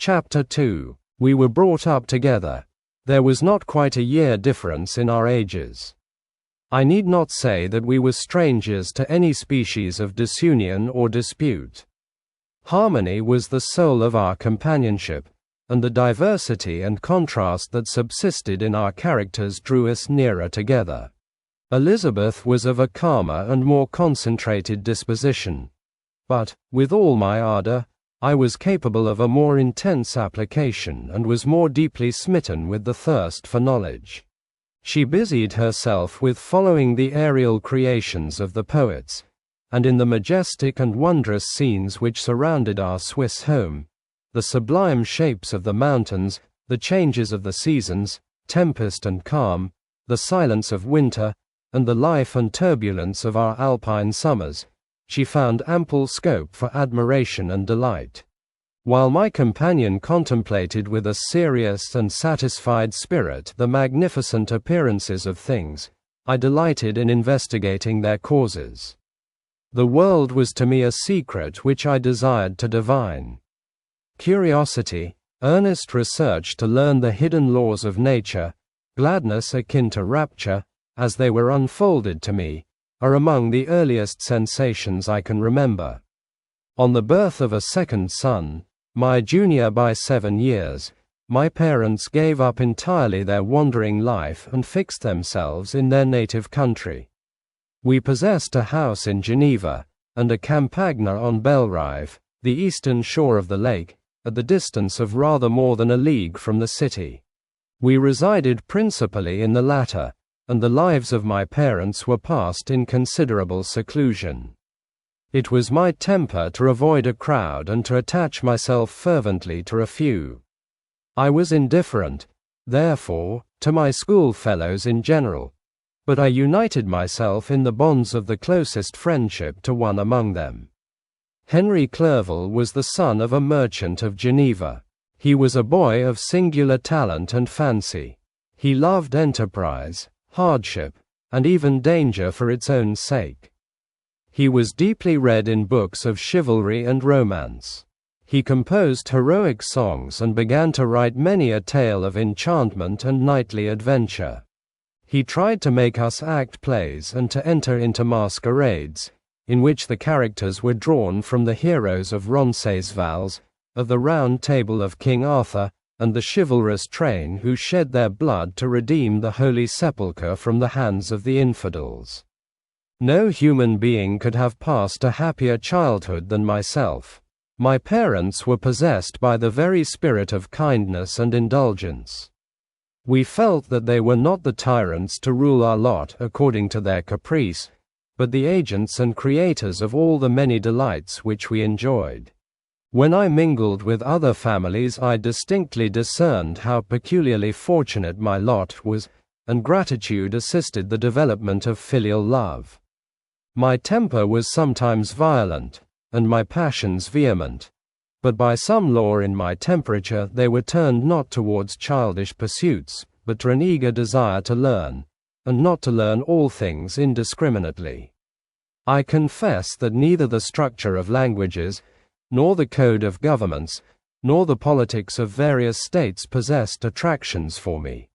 Chapter 2. We were brought up together. There was not quite a year difference in our ages. I need not say that we were strangers to any species of disunion or dispute. Harmony was the soul of our companionship, and the diversity and contrast that subsisted in our characters drew us nearer together. Elizabeth was of a calmer and more concentrated disposition. But, with all my ardor, I was capable of a more intense application and was more deeply smitten with the thirst for knowledge. She busied herself with following the aerial creations of the poets, and in the majestic and wondrous scenes which surrounded our Swiss home, the sublime shapes of the mountains, the changes of the seasons, tempest and calm, the silence of winter, and the life and turbulence of our alpine summers, she found ample scope for admiration and delight. While my companion contemplated with a serious and satisfied spirit the magnificent appearances of things, I delighted in investigating their causes. The world was to me a secret which I desired to divine. Curiosity, earnest research to learn the hidden laws of nature, gladness akin to rapture, as they were unfolded to me, are among the earliest sensations I can remember. On the birth of a second son, my junior by 7 years, my parents gave up entirely their wandering life and fixed themselves in their native country. We possessed a house in Geneva, and a campagna on Bellerive, the eastern shore of the lake, at the distance of rather more than a league from the city. We resided principally in the latter, and the lives of my parents were passed in considerable seclusion. It was my temper to avoid a crowd and to attach myself fervently to a few. I was indifferent, therefore, to my schoolfellows in general, but I united myself in the bonds of the closest friendship to one among them. Henry Clerval was the son of a merchant of Geneva. He was a boy of singular talent and fancy. He loved enterprise, hardship, and even danger for its own sake. He was deeply read in books of chivalry and romance. He composed heroic songs and began to write many a tale of enchantment and knightly adventure. He tried to make us act plays and to enter into masquerades, in which the characters were drawn from the heroes of Roncesvalles, of the Round Table of King Arthur, and the chivalrous train who shed their blood to redeem the Holy Sepulchre from the hands of the infidels. No human being could have passed a happier childhood than myself. My parents were possessed by the very spirit of kindness and indulgence. We felt that they were not the tyrants to rule our lot according to their caprice, but the agents and creators of all the many delights which we enjoyed. When I mingled with other families, I distinctly discerned how peculiarly fortunate my lot was, and gratitude assisted the development of filial love. My temper was sometimes violent, and my passions vehement, but by some law in my temperature they were turned not towards childish pursuits, but to an eager desire to learn, and not to learn all things indiscriminately. I confess that neither the structure of languages, nor the code of governments, nor the politics of various states possessed attractions for me.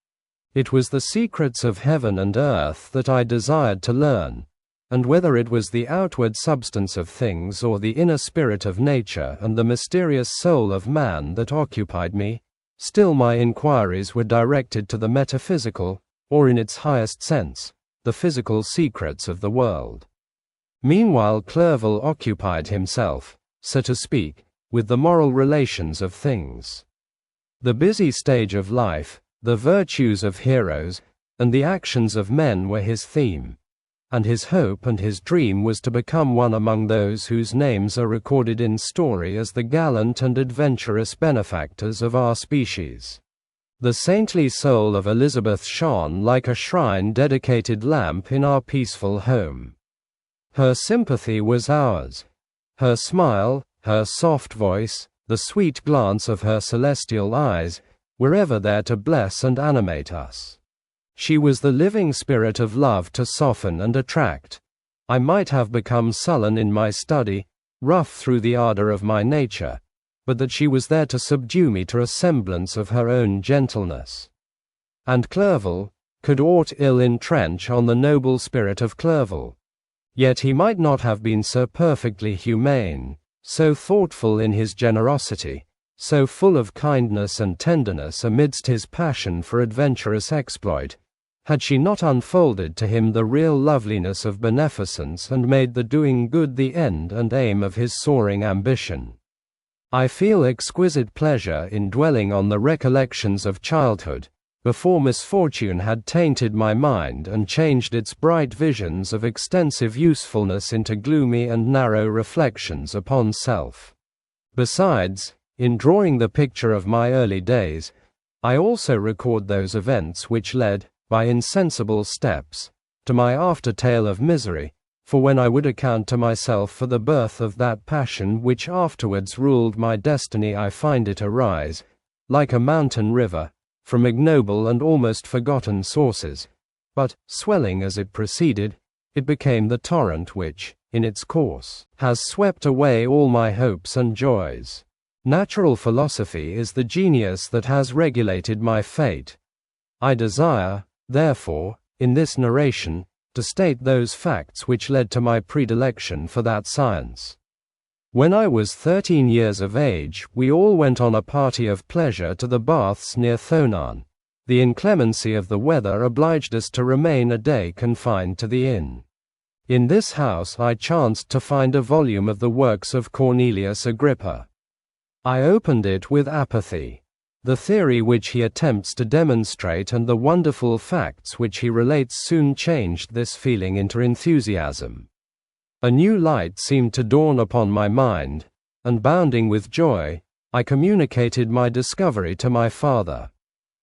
It was the secrets of heaven and earth that I desired to learn, and whether it was the outward substance of things or the inner spirit of nature and the mysterious soul of man that occupied me, still my inquiries were directed to the metaphysical, or in its highest sense, the physical secrets of the world. Meanwhile Clerval occupied himself, so to speak, with the moral relations of things. The busy stage of life, the virtues of heroes, and the actions of men were his theme, and his hope and his dream was to become one among those whose names are recorded in story as the gallant and adventurous benefactors of our species. The saintly soul of Elizabeth shone like a shrine-dedicated lamp in our peaceful home. Her sympathy was ours. Her smile, her soft voice, the sweet glance of her celestial eyes, were ever there to bless and animate us. She was the living spirit of love to soften and attract. I might have become sullen in my study, rough through the ardor of my nature, but that she was there to subdue me to a semblance of her own gentleness. And Clerval, could aught ill entrench on the noble spirit of Clerval? Yet he might not have been so perfectly humane, so thoughtful in his generosity, so full of kindness and tenderness amidst his passion for adventurous exploit, had she not unfolded to him the real loveliness of beneficence and made the doing good the end and aim of his soaring ambition. I feel exquisite pleasure in dwelling on the recollections of childhood, before misfortune had tainted my mind and changed its bright visions of extensive usefulness into gloomy and narrow reflections upon self. Besides, in drawing the picture of my early days, I also record those events which led, by insensible steps, to my after-tale of misery, for when I would account to myself for the birth of that passion which afterwards ruled my destiny, I find it arise, like a mountain river, from ignoble and almost forgotten sources, but, swelling as it proceeded, it became the torrent which, in its course, has swept away all my hopes and joys. Natural philosophy is the genius that has regulated my fate. I desire, therefore, in this narration, to state those facts which led to my predilection for that science. When I was 13 years of age, we all went on a party of pleasure to the baths near Thonan. The inclemency of the weather obliged us to remain a day confined to the inn. In this house I chanced to find a volume of the works of Cornelius Agrippa. I opened it with apathy. The theory which he attempts to demonstrate and the wonderful facts which he relates soon changed this feeling into enthusiasm. A new light seemed to dawn upon my mind, and bounding with joy, I communicated my discovery to my father.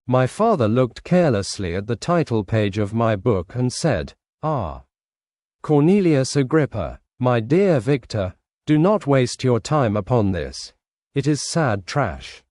My father looked carelessly at the title page of my book and said, "Ah, Cornelius Agrippa, my dear Victor, do not waste your time upon this. It is sad trash."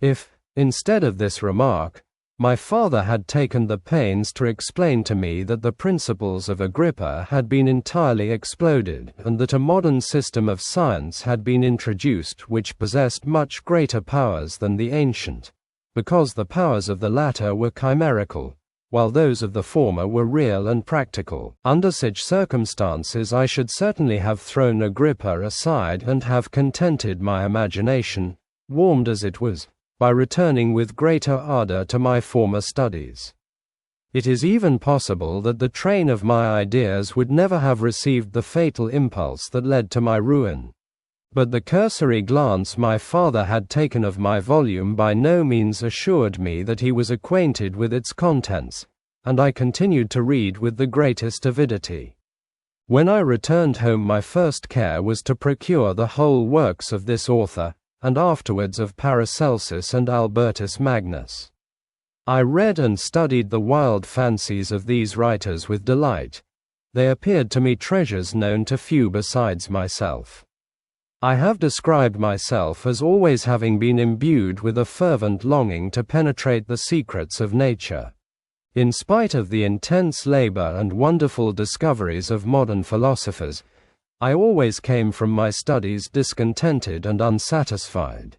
If, instead of this remark, my father had taken the pains to explain to me that the principles of Agrippa had been entirely exploded and that a modern system of science had been introduced which possessed much greater powers than the ancient, because the powers of the latter were chimerical, while those of the former were real and practical, under such circumstances I should certainly have thrown Agrippa aside and have contented my imagination, warmed as it was, by returning with greater ardor to my former studies. It is even possible that the train of my ideas would never have received the fatal impulse that led to my ruin. But the cursory glance my father had taken of my volume by no means assured me that he was acquainted with its contents, and I continued to read with the greatest avidity. When I returned home, my first care was to procure the whole works of this author, and afterwards of Paracelsus and Albertus Magnus. I read and studied the wild fancies of these writers with delight. They appeared to me treasures known to few besides myself. I have described myself as always having been imbued with a fervent longing to penetrate the secrets of nature. In spite of the intense labor and wonderful discoveries of modern philosophers, I always came from my studies discontented and unsatisfied.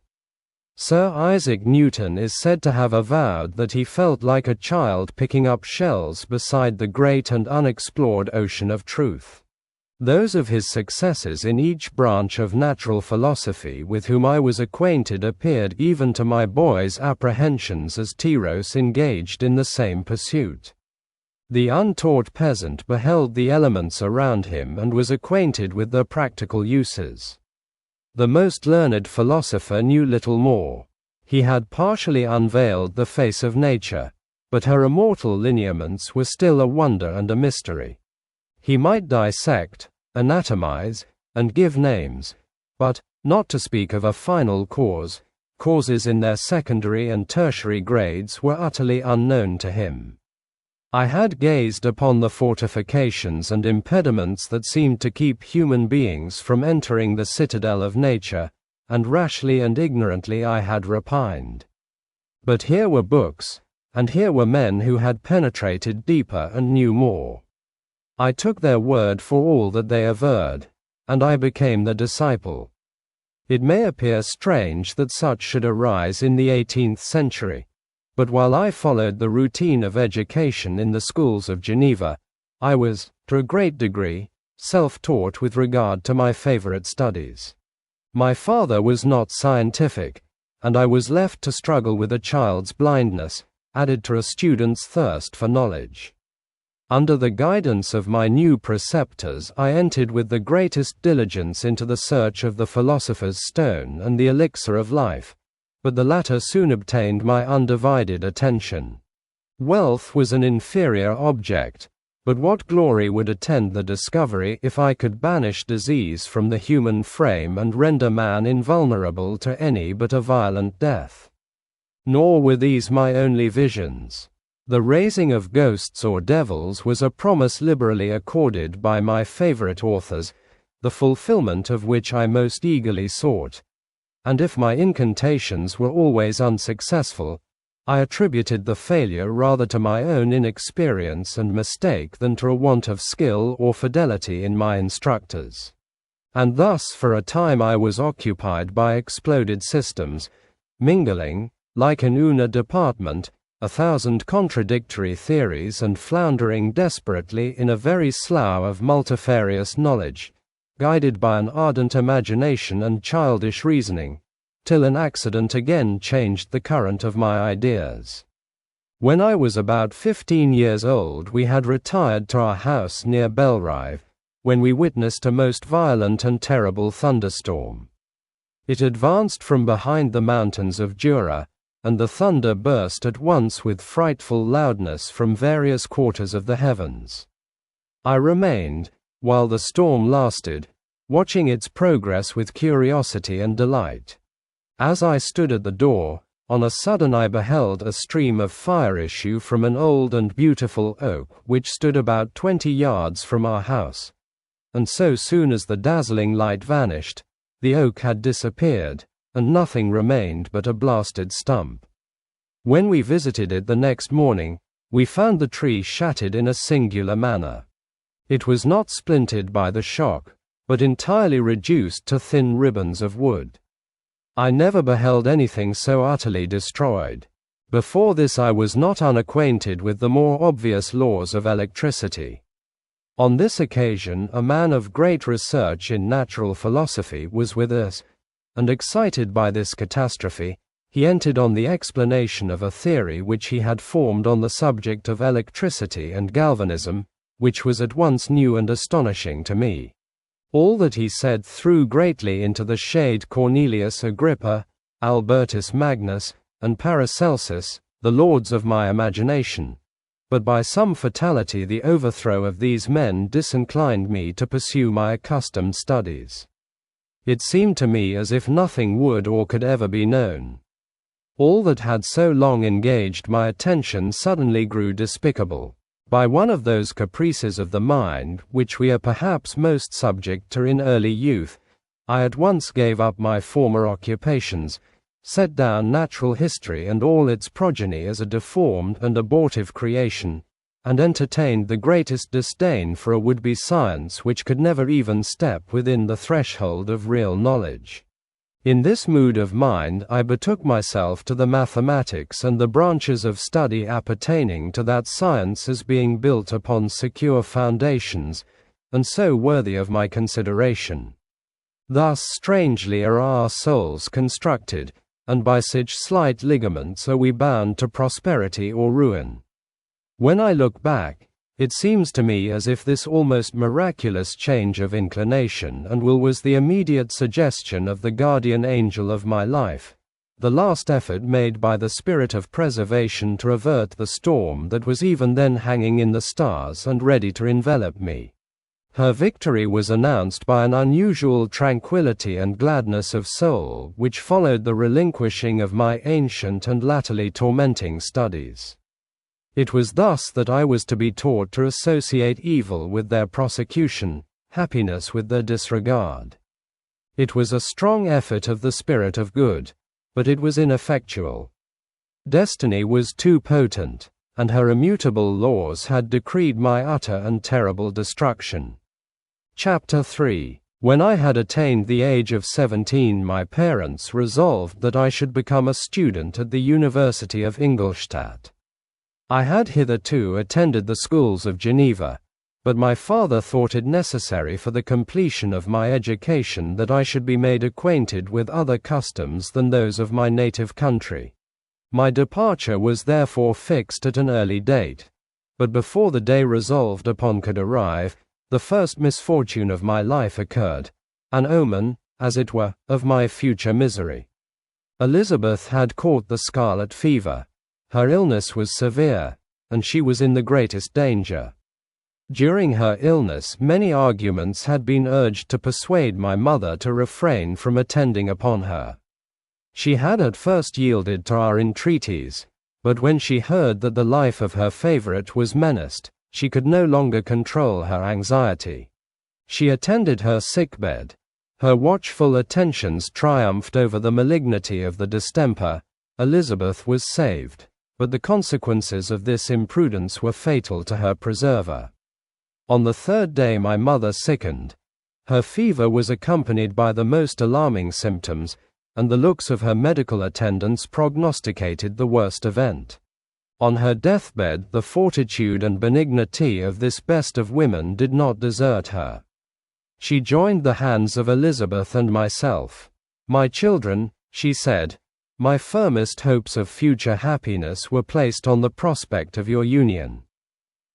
Sir Isaac Newton is said to have avowed that he felt like a child picking up shells beside the great and unexplored ocean of truth. Those of his successors in each branch of natural philosophy with whom I was acquainted appeared even to my boy's apprehensions as tyros engaged in the same pursuit. The untaught peasant beheld the elements around him and was acquainted with their practical uses. The most learned philosopher knew little more. He had partially unveiled the face of nature, but her immortal lineaments were still a wonder and a mystery. He might dissect, anatomize, and give names, but, not to speak of a final cause, causes in their secondary and tertiary grades were utterly unknown to him. I had gazed upon the fortifications and impediments that seemed to keep human beings from entering the citadel of nature, and rashly and ignorantly I had repined. But here were books, and here were men who had penetrated deeper and knew more. I took their word for all that they averred, and I became their disciple. It may appear strange that such should arise in the 18th century, but while I followed the routine of education in the schools of Geneva, I was, to a great degree, self-taught with regard to my favorite studies. My father was not scientific, and I was left to struggle with a child's blindness, added to a student's thirst for knowledge. Under the guidance of my new preceptors, I entered with the greatest diligence into the search of the philosopher's stone and the elixir of life, but the latter soon obtained my undivided attention. Wealth was an inferior object, but what glory would attend the discovery if I could banish disease from the human frame and render man invulnerable to any but a violent death? Nor were these my only visions. The raising of ghosts or devils was a promise liberally accorded by my favorite authors, the fulfillment of which I most eagerly sought. And if my incantations were always unsuccessful, I attributed the failure rather to my own inexperience and mistake than to a want of skill or fidelity in my instructors. And thus for a time I was occupied by exploded systems, mingling, like an AnNha department, 1,000 contradictory theories and floundering desperately in a very slough of multifarious knowledge, guided by an ardent imagination and childish reasoning, till an accident again changed the current of my ideas. When I was about 15 years old we had retired to our house near Belrive, when we witnessed a most violent and terrible thunderstorm. It advanced from behind the mountains of Jura, and the thunder burst at once with frightful loudness from various quarters of the heavens. I remained, while the storm lasted, watching its progress with curiosity and delight. As I stood at the door, on a sudden I beheld a stream of fire issue from an old and beautiful oak which stood about 20 yards from our house, and so soon as the dazzling light vanished, the oak had disappeared, and nothing remained but a blasted stump. When we visited it the next morning, we found the tree shattered in a singular manner. It was not splintered by the shock, but entirely reduced to thin ribbons of wood. I never beheld anything so utterly destroyed. Before this I was not unacquainted with the more obvious laws of electricity. On this occasion a man of great research in natural philosophy was with us, and excited by this catastrophe, he entered on the explanation of a theory which he had formed on the subject of electricity and galvanism, which was at once new and astonishing to me. All that he said threw greatly into the shade Cornelius Agrippa, Albertus Magnus, and Paracelsus, the lords of my imagination, but by some fatality the overthrow of these men disinclined me to pursue my accustomed studies. It seemed to me as if nothing would or could ever be known. All that had so long engaged my attention suddenly grew despicable. By one of those caprices of the mind which we are perhaps most subject to in early youth, I at once gave up my former occupations, set down natural history and all its progeny as a deformed and abortive creation, and entertained the greatest disdain for a would-be science which could never even step within the threshold of real knowledge. In this mood of mind I betook myself to the mathematics and the branches of study appertaining to that science as being built upon secure foundations, and so worthy of my consideration. Thus strangely are our souls constructed, and by such slight ligaments are we bound to prosperity or ruin. When I look back, it seems to me as if this almost miraculous change of inclination and will was the immediate suggestion of the guardian angel of my life, the last effort made by the spirit of preservation to avert the storm that was even then hanging in the stars and ready to envelop me. Her victory was announced by an unusual tranquility and gladness of soul which followed the relinquishing of my ancient and latterly tormenting studies. It was thus that I was to be taught to associate evil with their prosecution, happiness with their disregard. It was a strong effort of the spirit of good, but it was ineffectual. Destiny was too potent, and her immutable laws had decreed my utter and terrible destruction. Chapter 3. When I had attained the age of 17, my parents resolved that I should become a student at the University of Ingolstadt. I had hitherto attended the schools of Geneva, but my father thought it necessary for the completion of my education that I should be made acquainted with other customs than those of my native country. My departure was therefore fixed at an early date, but before the day resolved upon could arrive, the first misfortune of my life occurred, an omen, as it were, of my future misery. Elizabeth had caught the scarlet fever. Her illness was severe, and she was in the greatest danger. During her illness, many arguments had been urged to persuade my mother to refrain from attending upon her. She had at first yielded to our entreaties, but when she heard that the life of her favorite was menaced, she could no longer control her anxiety. She attended her sickbed. Her watchful attentions triumphed over the malignity of the distemper. Elizabeth was saved, but the consequences of this imprudence were fatal to her preserver. On the third day my mother sickened. Her fever was accompanied by the most alarming symptoms, and the looks of her medical attendants prognosticated the worst event. On her deathbed, the fortitude and benignity of this best of women did not desert her. She joined the hands of Elizabeth and myself. "My children," she said, "my firmest hopes of future happiness were placed on the prospect of your union.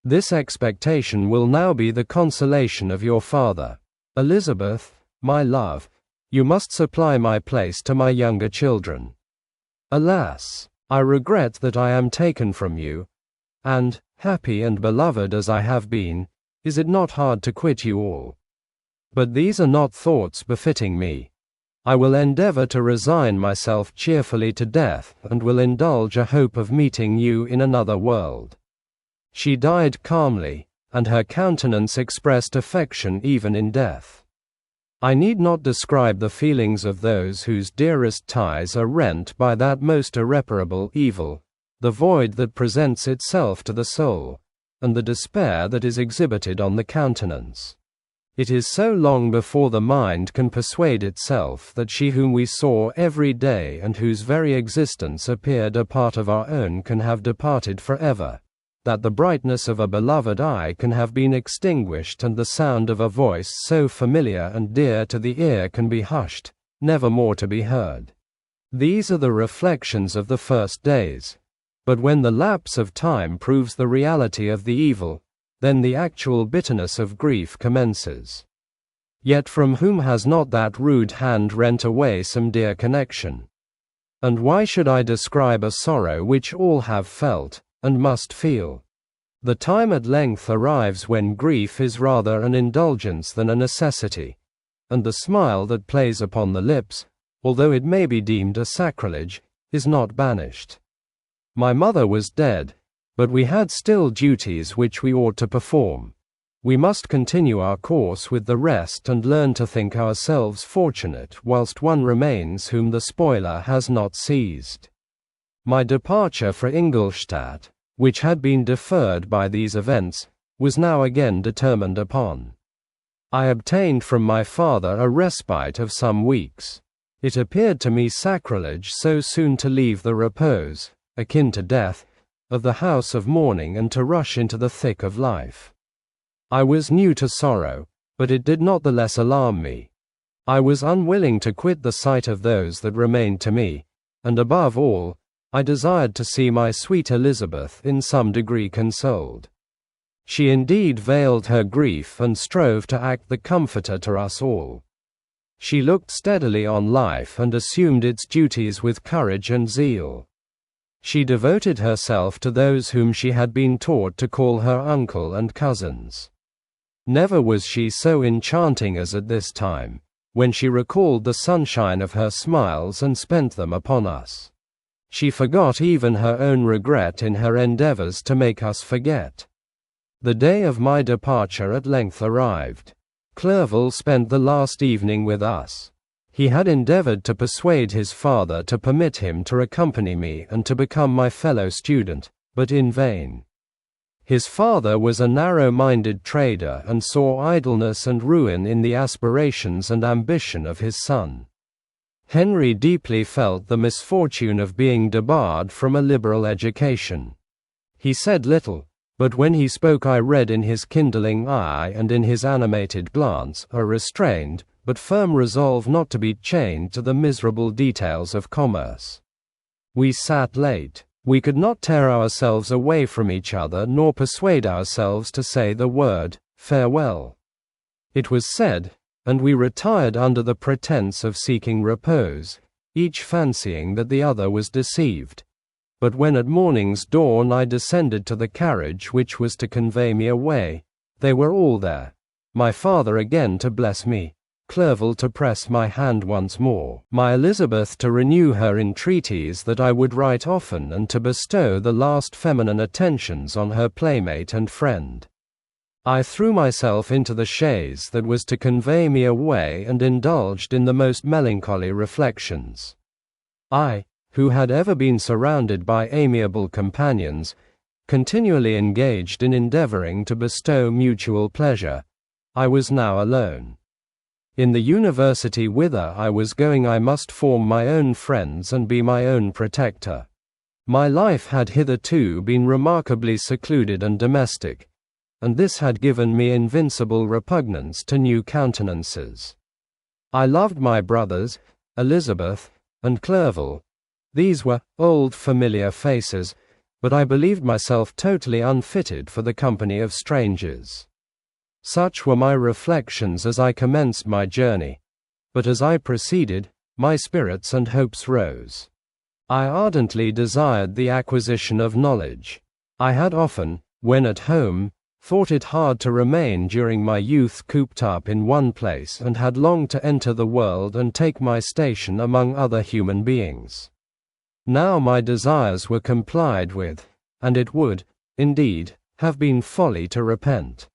This expectation will now be the consolation of your father. Elizabeth, my love, you must supply my place to my younger children. Alas! I regret that I am taken from you, and, happy and beloved as I have been, is it not hard to quit you all? But these are not thoughts befitting me. I will endeavor to resign myself cheerfully to death, and will indulge a hope of meeting you in another world." She died calmly, and her countenance expressed affection even in death. I need not describe the feelings of those whose dearest ties are rent by that most irreparable evil, the void that presents itself to the soul, and the despair that is exhibited on the countenance. It is so long before the mind can persuade itself that she whom we saw every day and whose very existence appeared a part of our own can have departed forever, that the brightness of a beloved eye can have been extinguished and the sound of a voice so familiar and dear to the ear can be hushed, never more to be heard. These are the reflections of the first days. But when the lapse of time proves the reality of the evil, then the actual bitterness of grief commences. Yet from whom has not that rude hand rent away some dear connection? And why should I describe a sorrow which all have felt, and must feel? The time at length arrives when grief is rather an indulgence than a necessity, and the smile that plays upon the lips, although it may be deemed a sacrilege, is not banished. My mother was dead, but we had still duties which we ought to perform. We must continue our course with the rest and learn to think ourselves fortunate whilst one remains whom the spoiler has not seized. My departure for Ingolstadt, which had been deferred by these events, was now again determined upon. I obtained from my father a respite of some weeks. It appeared to me sacrilege so soon to leave the repose, akin to death, of the house of mourning and to rush into the thick of life. I was new to sorrow, but it did not the less alarm me. I was unwilling to quit the sight of those that remained to me, and above all, I desired to see my sweet Elizabeth in some degree consoled. She indeed veiled her grief and strove to act the comforter to us all. She looked steadily on life and assumed its duties with courage and zeal. She devoted herself to those whom she had been taught to call her uncle and cousins. Never was she so enchanting as at this time, when she recalled the sunshine of her smiles and spent them upon us. She forgot even her own regret in her endeavors to make us forget. The day of my departure at length arrived. Clerval spent the last evening with us. He had endeavored to persuade his father to permit him to accompany me and to become my fellow student, but in vain. His father was a narrow-minded trader and saw idleness and ruin in the aspirations and ambition of his son. Henry deeply felt the misfortune of being debarred from a liberal education. He said little, but when he spoke I read in his kindling eye and in his animated glance a restrained, but firm resolve not to be chained to the miserable details of commerce. We sat late. We could not tear ourselves away from each other nor persuade ourselves to say the word, farewell. It was said, and we retired under the pretense of seeking repose, each fancying that the other was deceived. But when at morning's dawn I descended to the carriage which was to convey me away, they were all there, my father again to bless me, Clerval to press my hand once more, my Elizabeth to renew her entreaties that I would write often and to bestow the last feminine attentions on her playmate and friend. I threw myself into the chaise that was to convey me away and indulged in the most melancholy reflections. I, who had ever been surrounded by amiable companions, continually engaged in endeavoring to bestow mutual pleasure, I was now alone. In the university whither I was going I must form my own friends and be my own protector. My life had hitherto been remarkably secluded and domestic, and this had given me invincible repugnance to new countenances. I loved my brothers, Elizabeth, and Clerval. These were old familiar faces, but I believed myself totally unfitted for the company of strangers. Such were my reflections as I commenced my journey, but as I proceeded, my spirits and hopes rose. I ardently desired the acquisition of knowledge. I had often, when at home, thought it hard to remain during my youth cooped up in one place and had longed to enter the world and take my station among other human beings. Now my desires were complied with, and it would, indeed, have been folly to repent.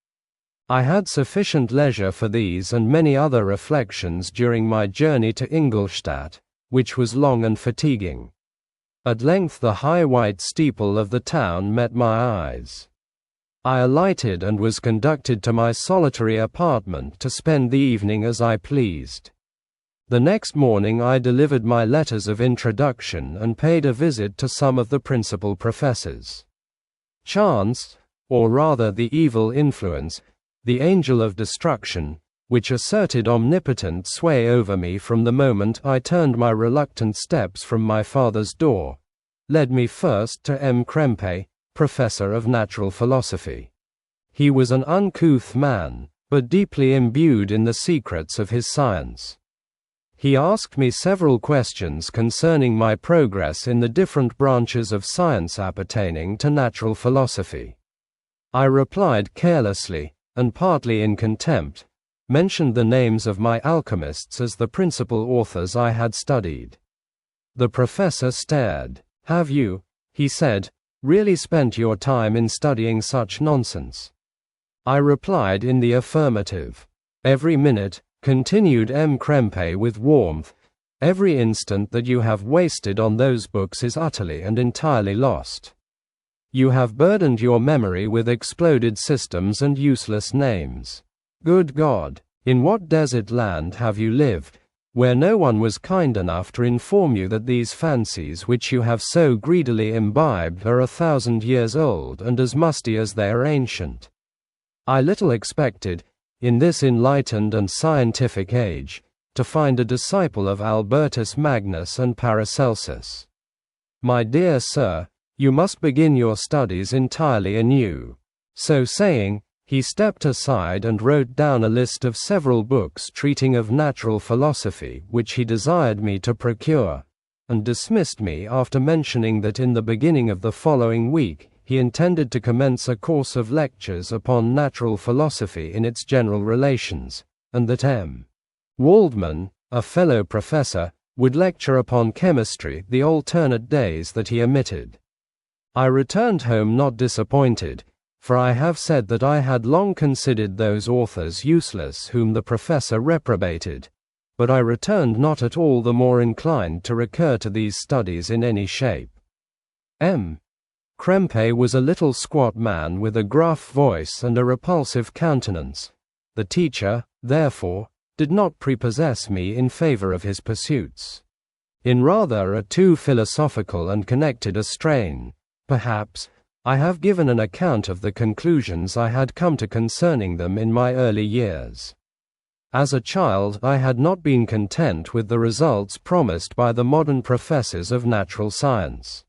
I had sufficient leisure for these and many other reflections during my journey to Ingolstadt, which was long and fatiguing. At length the high white steeple of the town met my eyes. I alighted and was conducted to my solitary apartment to spend the evening as I pleased. The next morning I delivered my letters of introduction and paid a visit to some of the principal professors. Chance, or rather the evil influence, the angel of destruction, which asserted omnipotent sway over me from the moment I turned my reluctant steps from my father's door, led me first to M. Krempe, professor of natural philosophy. He was an uncouth man, but deeply imbued in the secrets of his science. He asked me several questions concerning my progress in the different branches of science appertaining to natural philosophy. I replied carelessly, and partly in contempt, mentioned the names of my alchemists as the principal authors I had studied. The professor stared. "Have you," he said, "really spent your time in studying such nonsense?" I replied in the affirmative. "Every minute," continued M. Krempe with warmth, "every instant that you have wasted on those books is utterly and entirely lost. You have burdened your memory with exploded systems and useless names. Good God, in what desert land have you lived, where no one was kind enough to inform you that these fancies which you have so greedily imbibed are 1,000 years old and as musty as they are ancient? I little expected, in this enlightened and scientific age, to find a disciple of Albertus Magnus and Paracelsus. My dear sir, you must begin your studies entirely anew." So saying, he stepped aside and wrote down a list of several books treating of natural philosophy which he desired me to procure, and dismissed me after mentioning that in the beginning of the following week he intended to commence a course of lectures upon natural philosophy in its general relations, and that M. Waldman, a fellow professor, would lecture upon chemistry the alternate days that he omitted. I returned home not disappointed, for I have said that I had long considered those authors useless whom the professor reprobated, but I returned not at all the more inclined to recur to these studies in any shape. M. Krempe was a little squat man with a gruff voice and a repulsive countenance. The teacher, therefore, did not prepossess me in favor of his pursuits. In rather a too philosophical and connected a strain, perhaps, I have given an account of the conclusions I had come to concerning them in my early years. As a child, I had not been content with the results promised by the modern professors of natural science.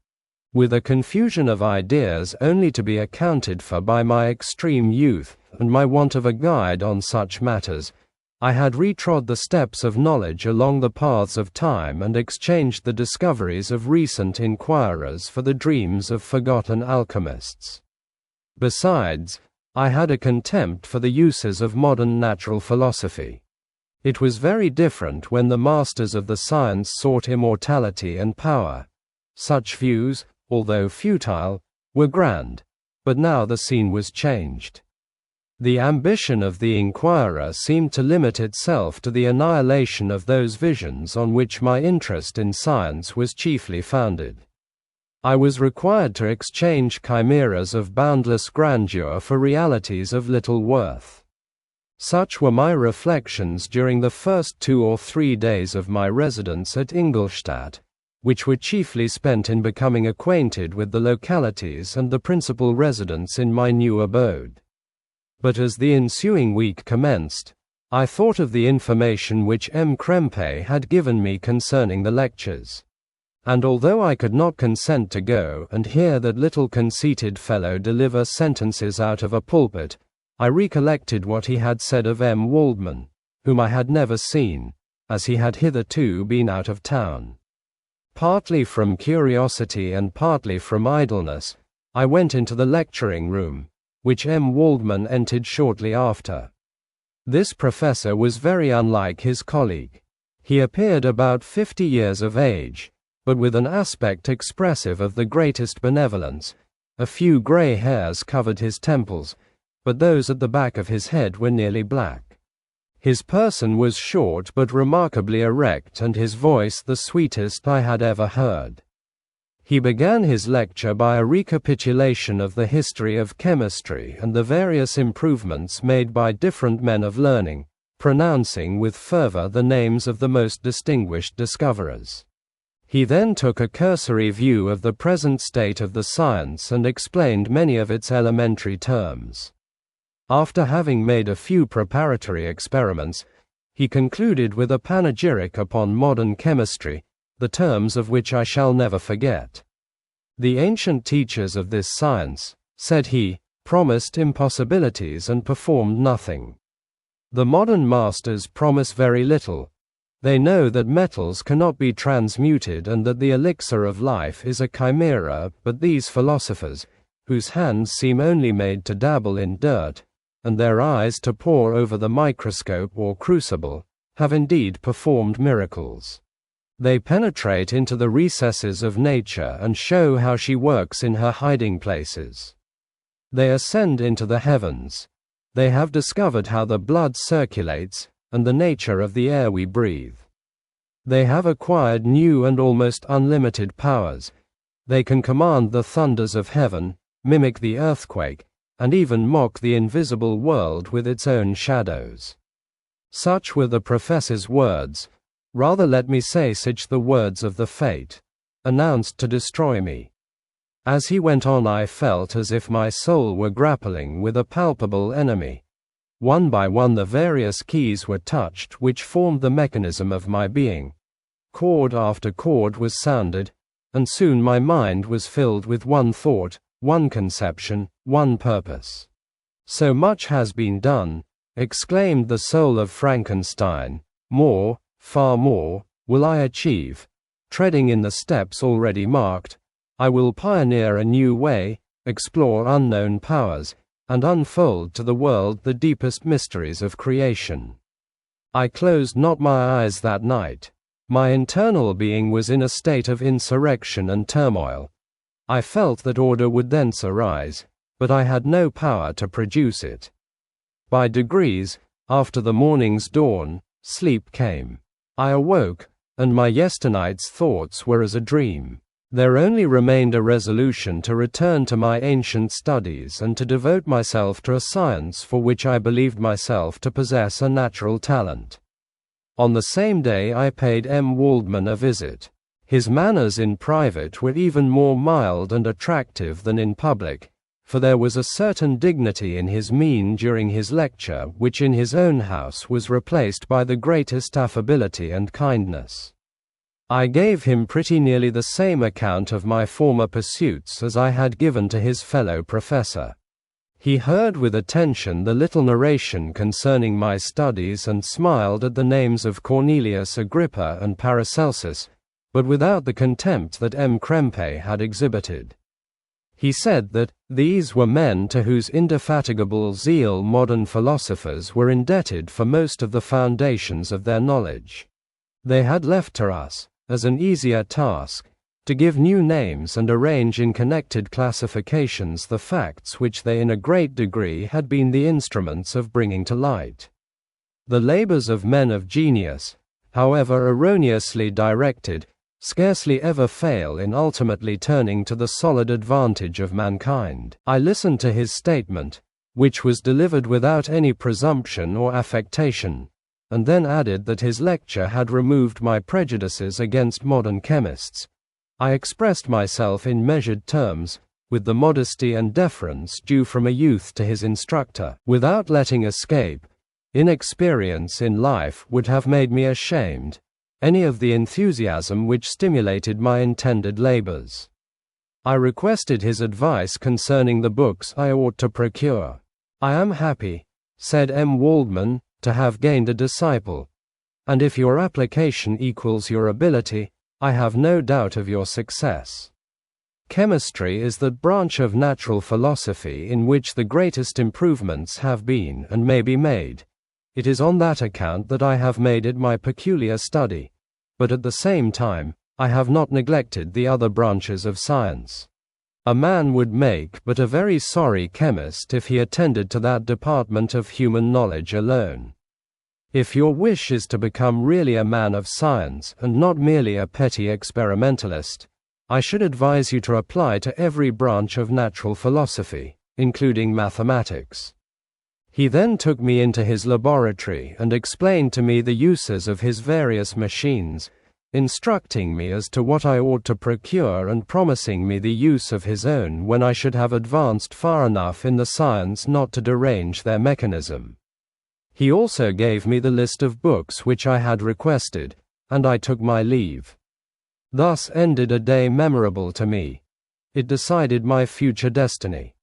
With a confusion of ideas only to be accounted for by my extreme youth and my want of a guide on such matters, I had retrod the steps of knowledge along the paths of time and exchanged the discoveries of recent inquirers for the dreams of forgotten alchemists. Besides, I had a contempt for the uses of modern natural philosophy. It was very different when the masters of the science sought immortality and power. Such views, although futile, were grand, but now the scene was changed. The ambition of the inquirer seemed to limit itself to the annihilation of those visions on which my interest in science was chiefly founded. I was required to exchange chimeras of boundless grandeur for realities of little worth. Such were my reflections during the first 2 or 3 days of my residence at Ingolstadt, which were chiefly spent in becoming acquainted with the localities and the principal residents in my new abode. But as the ensuing week commenced, I thought of the information which M. Krempe had given me concerning the lectures. And although I could not consent to go and hear that little conceited fellow deliver sentences out of a pulpit, I recollected what he had said of M. Waldman, whom I had never seen, as he had hitherto been out of town. Partly from curiosity and partly from idleness, I went into the lecturing room, which M. Waldman entered shortly after. This professor was very unlike his colleague. He appeared about 50 years of age, but with an aspect expressive of the greatest benevolence. A few grey hairs covered his temples, but those at the back of his head were nearly black. His person was short but remarkably erect, and his voice the sweetest I had ever heard. He began his lecture by a recapitulation of the history of chemistry and the various improvements made by different men of learning, pronouncing with fervor the names of the most distinguished discoverers. He then took a cursory view of the present state of the science and explained many of its elementary terms. After having made a few preparatory experiments, he concluded with a panegyric upon modern chemistry, the terms of which I shall never forget. The ancient teachers of this science, said he, promised impossibilities and performed nothing. The modern masters promise very little. They know that metals cannot be transmuted and that the elixir of life is a chimera, but these philosophers, whose hands seem only made to dabble in dirt, and their eyes to pore over the microscope or crucible, have indeed performed miracles. They penetrate into the recesses of nature and show how she works in her hiding places. They ascend into the heavens. They have discovered how the blood circulates, and the nature of the air we breathe. They have acquired new and almost unlimited powers. They can command the thunders of heaven, mimic the earthquake, and even mock the invisible world with its own shadows. Such were the professor's words. Rather let me say such the words of the fate, announced to destroy me. As he went on I felt as if my soul were grappling with a palpable enemy. One by one the various keys were touched which formed the mechanism of my being. Chord after chord was sounded, and soon my mind was filled with one thought, one conception, one purpose. So much has been done, exclaimed the soul of Frankenstein. More, far more, will I achieve. Treading in the steps already marked, I will pioneer a new way, explore unknown powers, and unfold to the world the deepest mysteries of creation. I closed not my eyes that night. My internal being was in a state of insurrection and turmoil. I felt that order would thence arise, but I had no power to produce it. By degrees, after the morning's dawn, sleep came. I awoke, and my yesternight's thoughts were as a dream. There only remained a resolution to return to my ancient studies and to devote myself to a science for which I believed myself to possess a natural talent. On the same day I paid M. Waldman a visit. His manners in private were even more mild and attractive than in public, for there was a certain dignity in his mien during his lecture which in his own house was replaced by the greatest affability and kindness. I gave him pretty nearly the same account of my former pursuits as I had given to his fellow professor. He heard with attention the little narration concerning my studies and smiled at the names of Cornelius Agrippa and Paracelsus, but without the contempt that M. Krempe had exhibited. He said that these were men to whose indefatigable zeal modern philosophers were indebted for most of the foundations of their knowledge. They had left to us, as an easier task, to give new names and arrange in connected classifications the facts which they in a great degree had been the instruments of bringing to light. The labors of men of genius, however erroneously directed, scarcely ever fail in ultimately turning to the solid advantage of mankind. I listened to his statement, which was delivered without any presumption or affectation, and then added that his lecture had removed my prejudices against modern chemists. I expressed myself in measured terms, with the modesty and deference due from a youth to his instructor, without letting escape. Inexperience in life would have made me ashamed any of the enthusiasm which stimulated my intended labors. I requested his advice concerning the books I ought to procure. I am happy, said M. Waldman, to have gained a disciple, and if your application equals your ability, I have no doubt of your success. Chemistry is that branch of natural philosophy in which the greatest improvements have been and may be made. It is on that account that I have made it my peculiar study, but at the same time, I have not neglected the other branches of science. A man would make but a very sorry chemist if he attended to that department of human knowledge alone. If your wish is to become really a man of science and not merely a petty experimentalist, I should advise you to apply to every branch of natural philosophy, including mathematics. He then took me into his laboratory and explained to me the uses of his various machines, instructing me as to what I ought to procure and promising me the use of his own when I should have advanced far enough in the science not to derange their mechanism. He also gave me the list of books which I had requested, and I took my leave. Thus ended a day memorable to me. It decided my future destiny.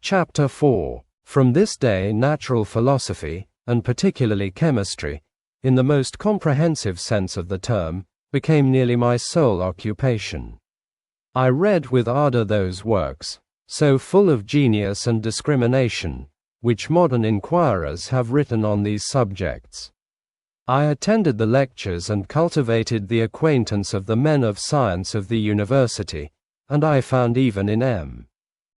Chapter 4. From this day natural philosophy, and particularly chemistry, in the most comprehensive sense of the term, became nearly my sole occupation. I read with ardor those works, so full of genius and discrimination, which modern inquirers have written on these subjects. I attended the lectures and cultivated the acquaintance of the men of science of the university, and I found even in M.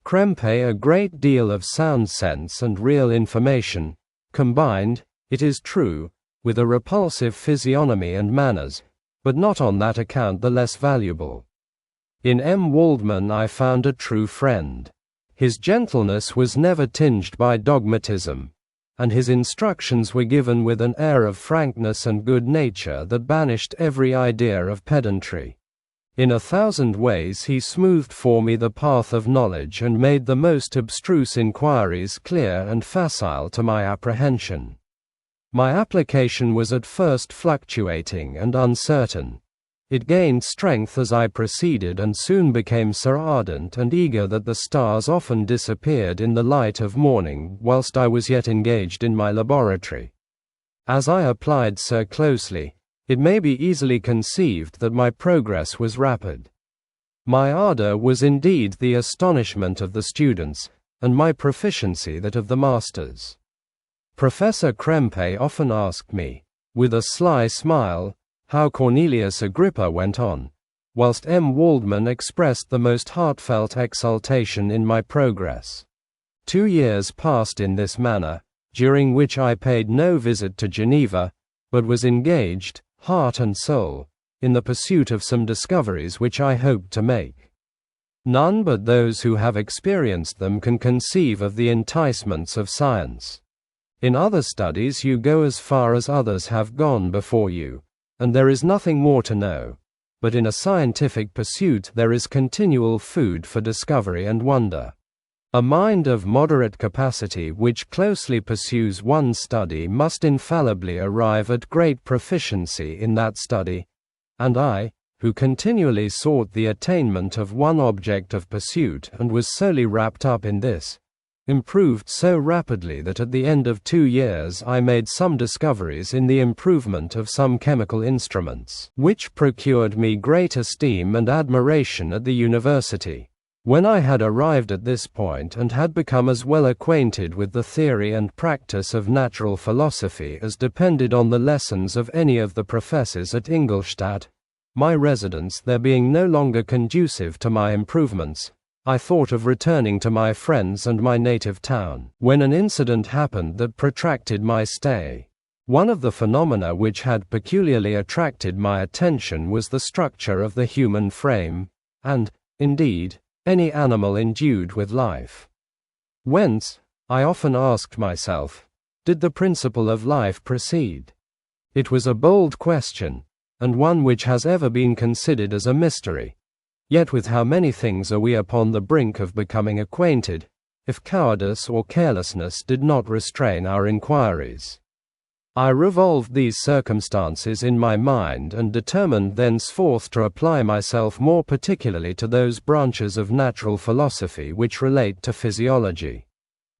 Krempe a great deal of sound sense and real information, combined, it is true, with a repulsive physiognomy and manners, but not on that account the less valuable. In M. Waldman I found a true friend. His gentleness was never tinged by dogmatism, and his instructions were given with an air of frankness and good nature that banished every idea of pedantry. In 1,000 ways he smoothed for me the path of knowledge and made the most abstruse inquiries clear and facile to my apprehension. My application was at first fluctuating and uncertain. It gained strength as I proceeded and soon became so ardent and eager that the stars often disappeared in the light of morning whilst I was yet engaged in my laboratory. As I applied so closely, it may be easily conceived that my progress was rapid. My ardor was indeed the astonishment of the students, and my proficiency that of the masters. Professor Krempe often asked me, with a sly smile, how Cornelius Agrippa went on, whilst M. Waldman expressed the most heartfelt exultation in my progress. 2 years passed in this manner, during which I paid no visit to Geneva, but was engaged, heart and soul, in the pursuit of some discoveries which I hoped to make. None but those who have experienced them can conceive of the enticements of science. In other studies you go as far as others have gone before you, and there is nothing more to know. But in a scientific pursuit there is continual food for discovery and wonder. A mind of moderate capacity which closely pursues one study must infallibly arrive at great proficiency in that study, and I, who continually sought the attainment of one object of pursuit and was solely wrapped up in this, improved so rapidly that at the end of 2 years I made some discoveries in the improvement of some chemical instruments, which procured me great esteem and admiration at the university. When I had arrived at this point and had become as well acquainted with the theory and practice of natural philosophy as depended on the lessons of any of the professors at Ingolstadt, my residence there being no longer conducive to my improvements, I thought of returning to my friends and my native town, when an incident happened that protracted my stay. One of the phenomena which had peculiarly attracted my attention was the structure of the human frame, and, indeed, any animal endued with life. Whence, I often asked myself, did the principle of life proceed? It was a bold question, and one which has ever been considered as a mystery. Yet with how many things are we upon the brink of becoming acquainted, if cowardice or carelessness did not restrain our inquiries. I revolved these circumstances in my mind and determined thenceforth to apply myself more particularly to those branches of natural philosophy which relate to physiology.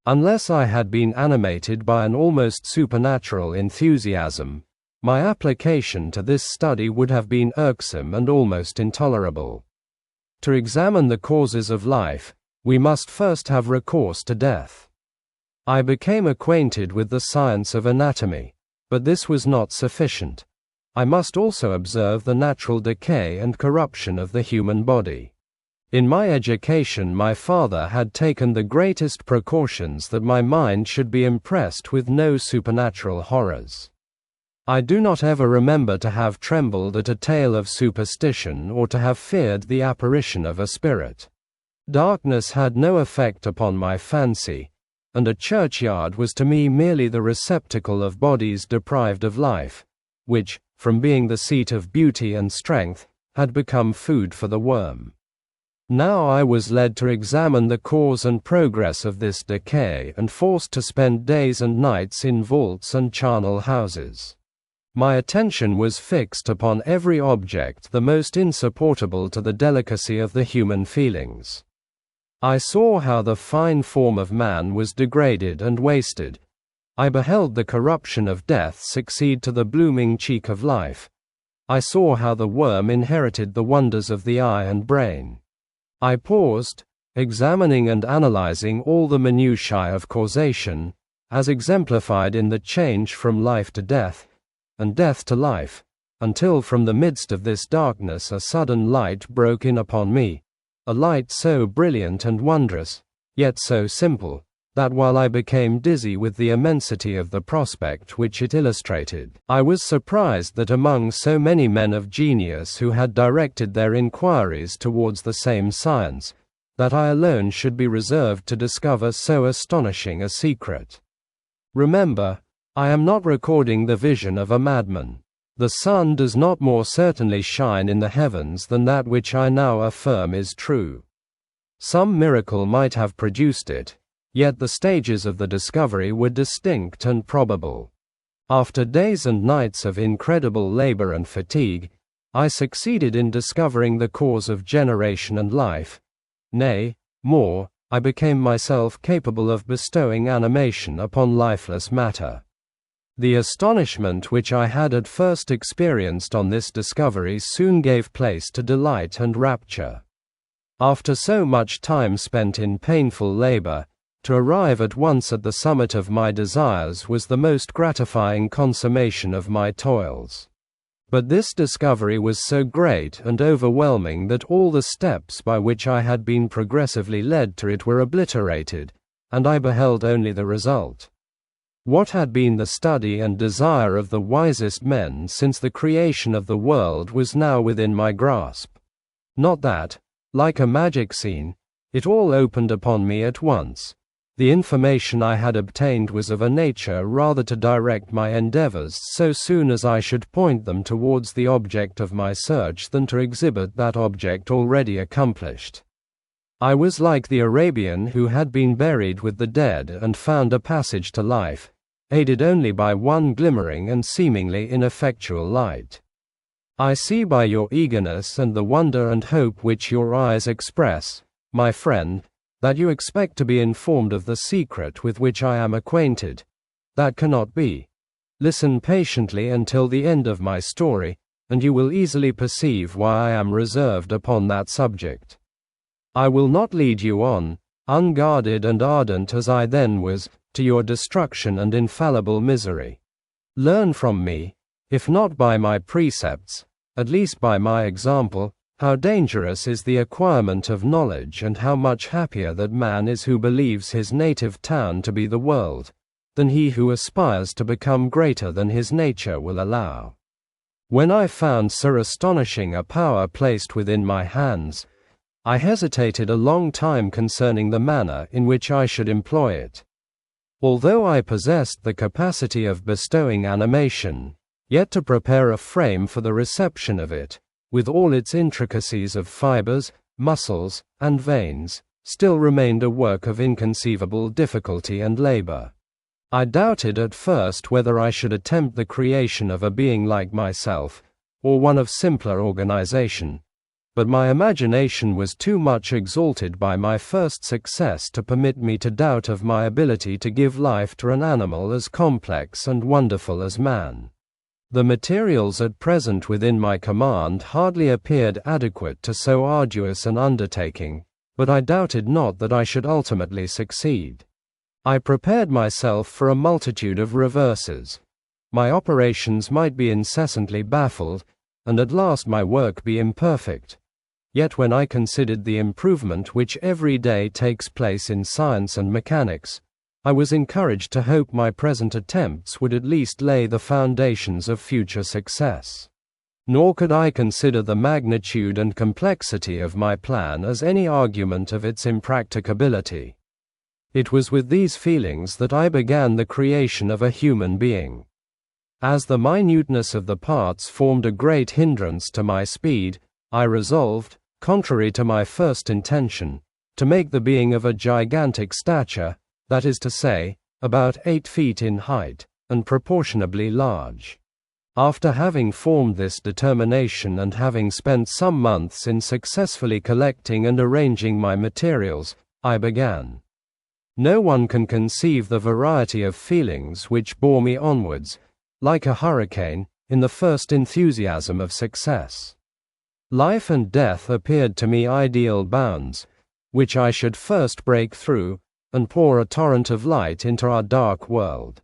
Unless I had been animated by an almost supernatural enthusiasm, my application to this study would have been irksome and almost intolerable. To examine the causes of life, we must first have recourse to death. I became acquainted with the science of anatomy, but this was not sufficient. I must also observe the natural decay and corruption of the human body. In my education my father had taken the greatest precautions that my mind should be impressed with no supernatural horrors. I do not ever remember to have trembled at a tale of superstition or to have feared the apparition of a spirit. Darkness had no effect upon my fancy, and a churchyard was to me merely the receptacle of bodies deprived of life, which, from being the seat of beauty and strength, had become food for the worm. Now I was led to examine the cause and progress of this decay and forced to spend days and nights in vaults and charnel houses. My attention was fixed upon every object the most insupportable to the delicacy of the human feelings. I saw how the fine form of man was degraded and wasted. I beheld the corruption of death succeed to the blooming cheek of life. I saw how the worm inherited the wonders of the eye and brain. I paused, examining and analyzing all the minutiae of causation, as exemplified in the change from life to death, and death to life, until from the midst of this darkness a sudden light broke in upon me, a light so brilliant and wondrous, yet so simple, that while I became dizzy with the immensity of the prospect which it illustrated, I was surprised that among so many men of genius who had directed their inquiries towards the same science, that I alone should be reserved to discover so astonishing a secret. Remember, I am not recording the vision of a madman. The sun does not more certainly shine in the heavens than that which I now affirm is true. Some miracle might have produced it, yet the stages of the discovery were distinct and probable. After days and nights of incredible labor and fatigue, I succeeded in discovering the cause of generation and life. Nay, more, I became myself capable of bestowing animation upon lifeless matter. The astonishment which I had at first experienced on this discovery soon gave place to delight and rapture. After so much time spent in painful labor, to arrive at once at the summit of my desires was the most gratifying consummation of my toils. But this discovery was so great and overwhelming that all the steps by which I had been progressively led to it were obliterated, and I beheld only the result. What had been the study and desire of the wisest men since the creation of the world was now within my grasp. Not that, like a magic scene, it all opened upon me at once. The information I had obtained was of a nature rather to direct my endeavors so soon as I should point them towards the object of my search than to exhibit that object already accomplished. I was like the Arabian who had been buried with the dead and found a passage to life, aided only by one glimmering and seemingly ineffectual light. I see by your eagerness and the wonder and hope which your eyes express, my friend, that you expect to be informed of the secret with which I am acquainted. That cannot be. Listen patiently until the end of my story, and you will easily perceive why I am reserved upon that subject. I will not lead you on, unguarded and ardent as I then was, to your destruction and infallible misery. Learn from me, if not by my precepts, at least by my example, how dangerous is the acquirement of knowledge and how much happier that man is who believes his native town to be the world, than he who aspires to become greater than his nature will allow. When I found so astonishing a power placed within my hands, I hesitated a long time concerning the manner in which I should employ it. Although I possessed the capacity of bestowing animation, yet to prepare a frame for the reception of it, with all its intricacies of fibers, muscles, and veins, still remained a work of inconceivable difficulty and labor. I doubted at first whether I should attempt the creation of a being like myself, or one of simpler organization, but my imagination was too much exalted by my first success to permit me to doubt of my ability to give life to an animal as complex and wonderful as man. The materials at present within my command hardly appeared adequate to so arduous an undertaking, but I doubted not that I should ultimately succeed. I prepared myself for a multitude of reverses. My operations might be incessantly baffled, and at last my work be imperfect. Yet when I considered the improvement which every day takes place in science and mechanics, I was encouraged to hope my present attempts would at least lay the foundations of future success. Nor could I consider the magnitude and complexity of my plan as any argument of its impracticability. It was with these feelings that I began the creation of a human being. As the minuteness of the parts formed a great hindrance to my speed, I resolved, contrary to my first intention, to make the being of a gigantic stature, that is to say, about 8 feet in height, and proportionably large. After having formed this determination and having spent some months in successfully collecting and arranging my materials, I began. No one can conceive the variety of feelings which bore me onwards, like a hurricane, in the first enthusiasm of success. Life and death appeared to me ideal bounds, which I should first break through, and pour a torrent of light into our dark world.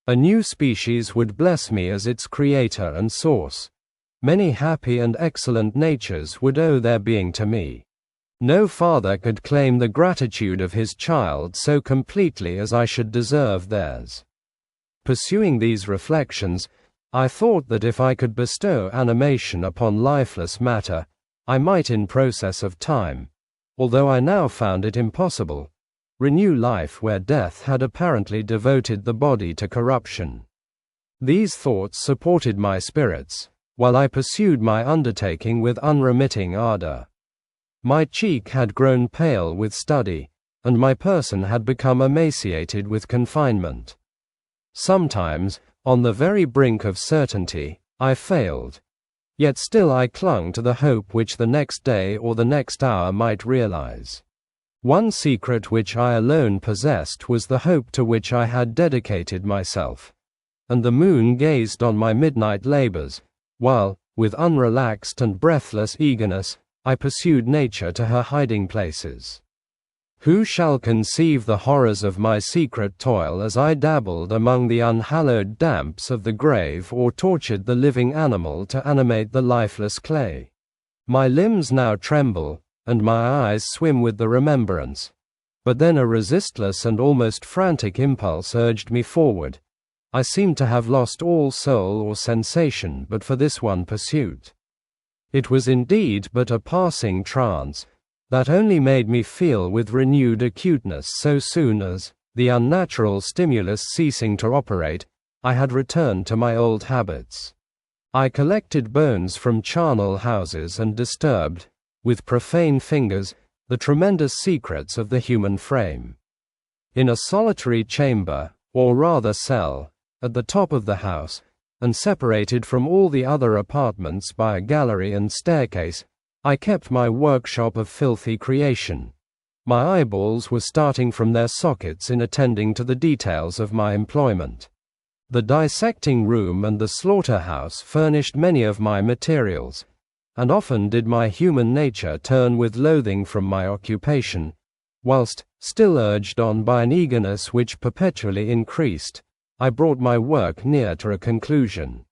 A new species would bless me as its creator and source. Many happy and excellent natures would owe their being to me. No father could claim the gratitude of his child so completely as I should deserve theirs. Pursuing these reflections, I thought that if I could bestow animation upon lifeless matter, I might in process of time, although I now found it impossible, renew life where death had apparently devoted the body to corruption. These thoughts supported my spirits, while I pursued my undertaking with unremitting ardor. My cheek had grown pale with study, and my person had become emaciated with confinement. Sometimes, on the very brink of certainty, I failed. Yet still I clung to the hope which the next day or the next hour might realize. One secret which I alone possessed was the hope to which I had dedicated myself. And the moon gazed on my midnight labors, while, with unrelaxed and breathless eagerness, I pursued nature to her hiding places. Who shall conceive the horrors of my secret toil as I dabbled among the unhallowed damps of the grave or tortured the living animal to animate the lifeless clay? My limbs now tremble, and my eyes swim with the remembrance. But then a resistless and almost frantic impulse urged me forward. I seemed to have lost all soul or sensation but for this one pursuit. It was indeed but a passing trance, that only made me feel with renewed acuteness so soon as, the unnatural stimulus ceasing to operate, I had returned to my old habits. I collected bones from charnel houses and disturbed, with profane fingers, the tremendous secrets of the human frame. In a solitary chamber, or rather cell, at the top of the house, and separated from all the other apartments by a gallery and staircase, I kept my workshop of filthy creation. My eyeballs were starting from their sockets in attending to the details of my employment. The dissecting room and the slaughterhouse furnished many of my materials, and often did my human nature turn with loathing from my occupation, whilst, still urged on by an eagerness which perpetually increased, I brought my work near to a conclusion.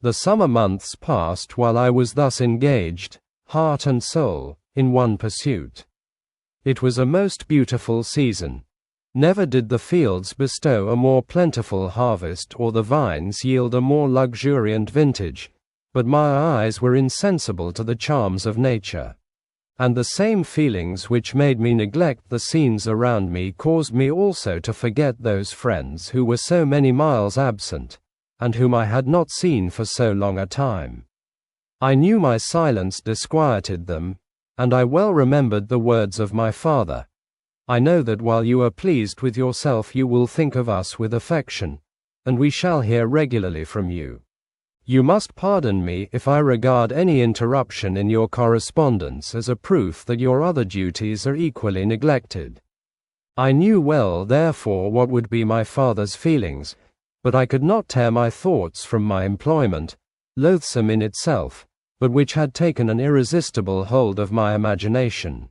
The summer months passed while I was thus engaged, heart and soul, in one pursuit. It was a most beautiful season. Never did the fields bestow a more plentiful harvest or the vines yield a more luxuriant vintage, but my eyes were insensible to the charms of nature. And the same feelings which made me neglect the scenes around me caused me also to forget those friends who were so many miles absent, and whom I had not seen for so long a time. I knew my silence disquieted them, and I well remembered the words of my father. I know that while you are pleased with yourself you will think of us with affection, and we shall hear regularly from you. You must pardon me if I regard any interruption in your correspondence as a proof that your other duties are equally neglected. I knew well, therefore, what would be my father's feelings, but I could not tear my thoughts from my employment, loathsome in itself, but which had taken an irresistible hold of my imagination.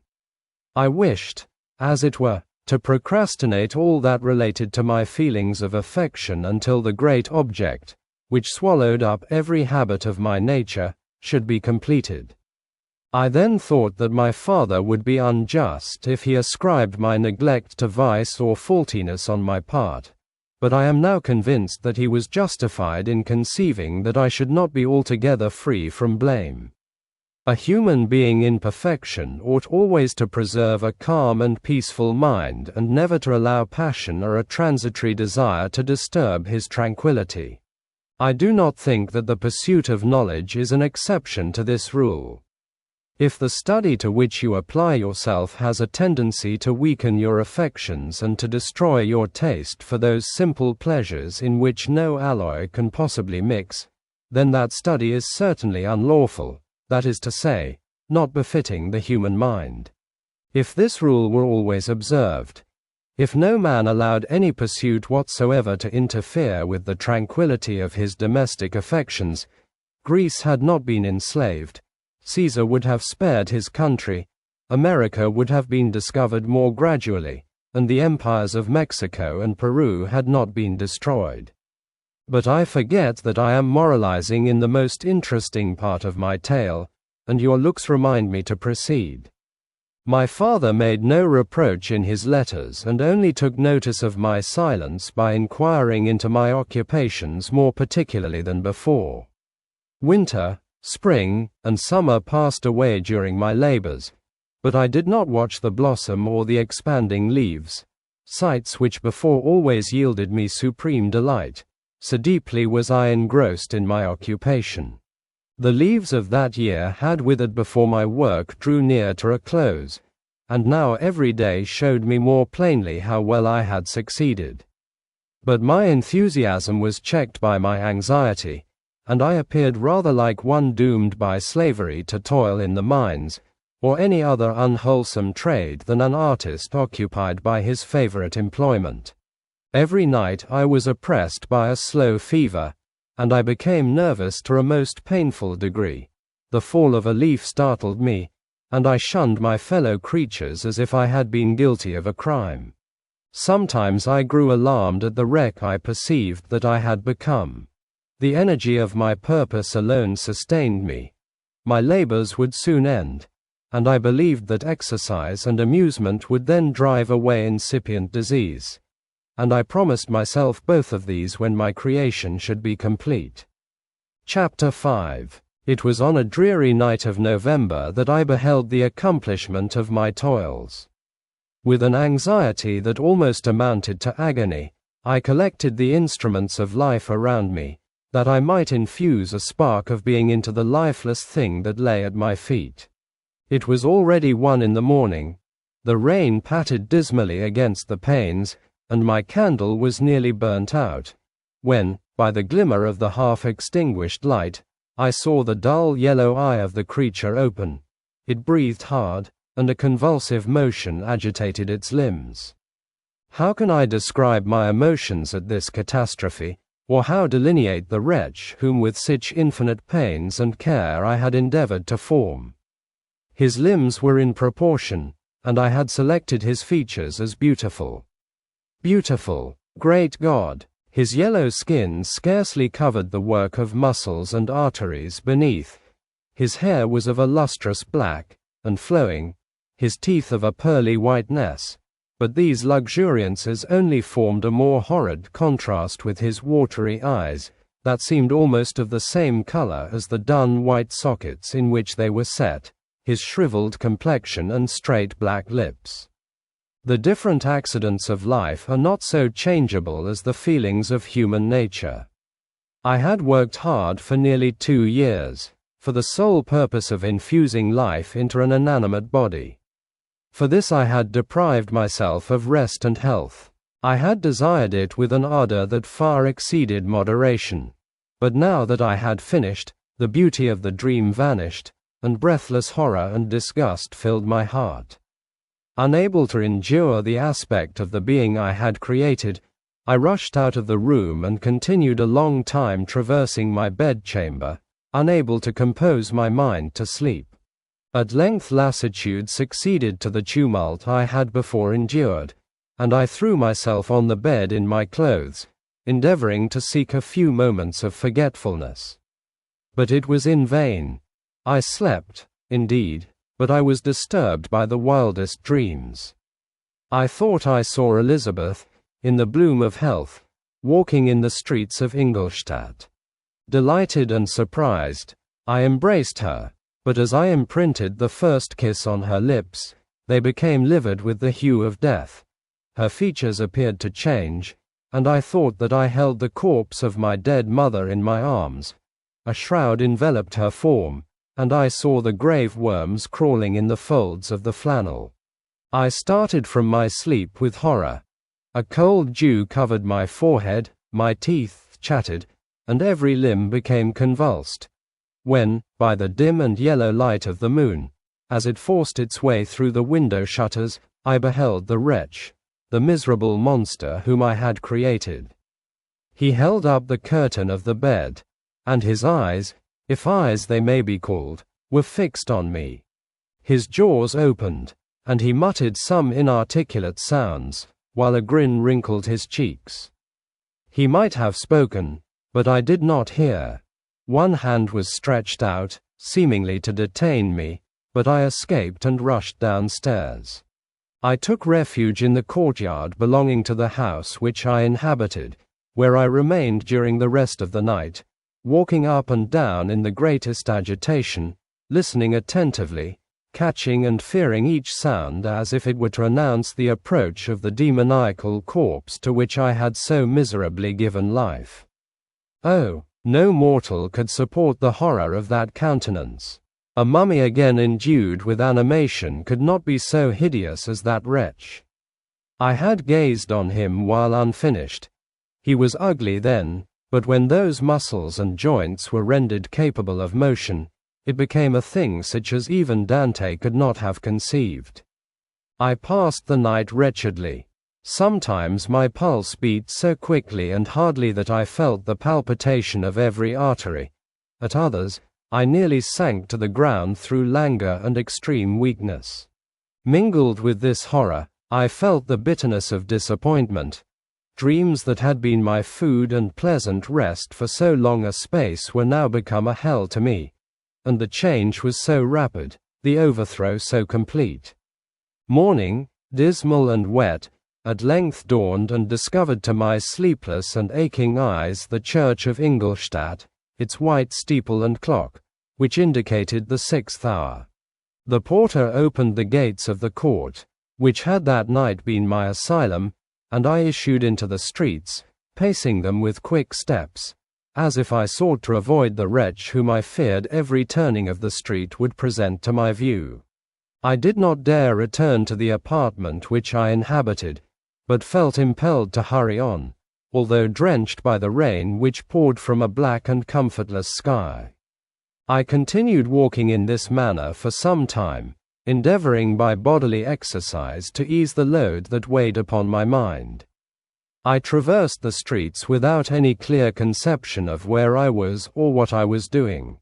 I wished, as it were, to procrastinate all that related to my feelings of affection until the great object, which swallowed up every habit of my nature, should be completed. I then thought that my father would be unjust if he ascribed my neglect to vice or faultiness on my part, but I am now convinced that he was justified in conceiving that I should not be altogether free from blame. A human being in perfection ought always to preserve a calm and peaceful mind and never to allow passion or a transitory desire to disturb his tranquillity. I do not think that the pursuit of knowledge is an exception to this rule. If the study to which you apply yourself has a tendency to weaken your affections and to destroy your taste for those simple pleasures in which no alloy can possibly mix, then that study is certainly unlawful, that is to say, not befitting the human mind. If this rule were always observed, if no man allowed any pursuit whatsoever to interfere with the tranquillity of his domestic affections, Greece had not been enslaved, Caesar would have spared his country, America would have been discovered more gradually, and the empires of Mexico and Peru had not been destroyed. But I forget that I am moralizing in the most interesting part of my tale, and your looks remind me to proceed. My father made no reproach in his letters and only took notice of my silence by inquiring into my occupations more particularly than before. Winter, spring, and summer passed away during my labors, but I did not watch the blossom or the expanding leaves, sights which before always yielded me supreme delight, so deeply was I engrossed in my occupation. The leaves of that year had withered before my work drew near to a close, and now every day showed me more plainly how well I had succeeded. But my enthusiasm was checked by my anxiety, and I appeared rather like one doomed by slavery to toil in the mines, or any other unwholesome trade than an artist occupied by his favorite employment. Every night I was oppressed by a slow fever, and I became nervous to a most painful degree. The fall of a leaf startled me, and I shunned my fellow creatures as if I had been guilty of a crime. Sometimes I grew alarmed at the wreck I perceived that I had become. The energy of my purpose alone sustained me. My labors would soon end, and I believed that exercise and amusement would then drive away incipient disease, and I promised myself both of these when my creation should be complete. Chapter 5. It was on a dreary night of November that I beheld the accomplishment of my toils. With an anxiety that almost amounted to agony, I collected the instruments of life around me, that I might infuse a spark of being into the lifeless thing that lay at my feet. It was already 1 in the morning, the rain pattered dismally against the panes, and my candle was nearly burnt out, when, by the glimmer of the half-extinguished light, I saw the dull yellow eye of the creature open. It breathed hard, and a convulsive motion agitated its limbs. How can I describe my emotions at this catastrophe, or how delineate the wretch whom with such infinite pains and care I had endeavored to form? His limbs were in proportion, and I had selected his features as beautiful. Beautiful, great God! His yellow skin scarcely covered the work of muscles and arteries beneath. His hair was of a lustrous black, and flowing, his teeth of a pearly whiteness, but these luxuriances only formed a more horrid contrast with his watery eyes, that seemed almost of the same color as the dun white sockets in which they were set, his shriveled complexion and straight black lips. The different accidents of life are not so changeable as the feelings of human nature. I had worked hard for nearly 2 years, for the sole purpose of infusing life into an inanimate body. For this I had deprived myself of rest and health. I had desired it with an ardor that far exceeded moderation. But now that I had finished, the beauty of the dream vanished, and breathless horror and disgust filled my heart. Unable to endure the aspect of the being I had created, I rushed out of the room and continued a long time traversing my bedchamber, unable to compose my mind to sleep. At length lassitude succeeded to the tumult I had before endured, and I threw myself on the bed in my clothes, endeavoring to seek a few moments of forgetfulness. But it was in vain. I slept, indeed, but I was disturbed by the wildest dreams. I thought I saw Elizabeth, in the bloom of health, walking in the streets of Ingolstadt. Delighted and surprised, I embraced her, but as I imprinted the first kiss on her lips, they became livid with the hue of death. Her features appeared to change, and I thought that I held the corpse of my dead mother in my arms. A shroud enveloped her form, and I saw the grave worms crawling in the folds of the flannel. I started from my sleep with horror. A cold dew covered my forehead, my teeth chattered, and every limb became convulsed. When, by the dim and yellow light of the moon, as it forced its way through the window shutters, I beheld the wretch, the miserable monster whom I had created. He held up the curtain of the bed, and his eyes, if eyes they may be called, were fixed on me. His jaws opened, and he muttered some inarticulate sounds, while a grin wrinkled his cheeks. He might have spoken, but I did not hear. One hand was stretched out, seemingly to detain me, but I escaped and rushed downstairs. I took refuge in the courtyard belonging to the house which I inhabited, where I remained during the rest of the night, walking up and down in the greatest agitation, listening attentively, catching and fearing each sound as if it were to announce the approach of the demoniacal corpse to which I had so miserably given life. Oh, no mortal could support the horror of that countenance. A mummy again endued with animation could not be so hideous as that wretch. I had gazed on him while unfinished. He was ugly then, but when those muscles and joints were rendered capable of motion, it became a thing such as even Dante could not have conceived. I passed the night wretchedly. Sometimes my pulse beat so quickly and hardly that I felt the palpitation of every artery. At others, I nearly sank to the ground through languor and extreme weakness. Mingled with this horror, I felt the bitterness of disappointment. Dreams that had been my food and pleasant rest for so long a space were now become a hell to me, and the change was so rapid, the overthrow so complete. Morning, dismal and wet, at length dawned and discovered to my sleepless and aching eyes the church of Ingolstadt, its white steeple and clock, which indicated the 6th hour. The porter opened the gates of the court, which had that night been my asylum, and I issued into the streets, pacing them with quick steps, as if I sought to avoid the wretch whom I feared every turning of the street would present to my view. I did not dare return to the apartment which I inhabited, but felt impelled to hurry on, although drenched by the rain which poured from a black and comfortless sky. I continued walking in this manner for some time, endeavoring by bodily exercise to ease the load that weighed upon my mind. I traversed the streets without any clear conception of where I was or what I was doing.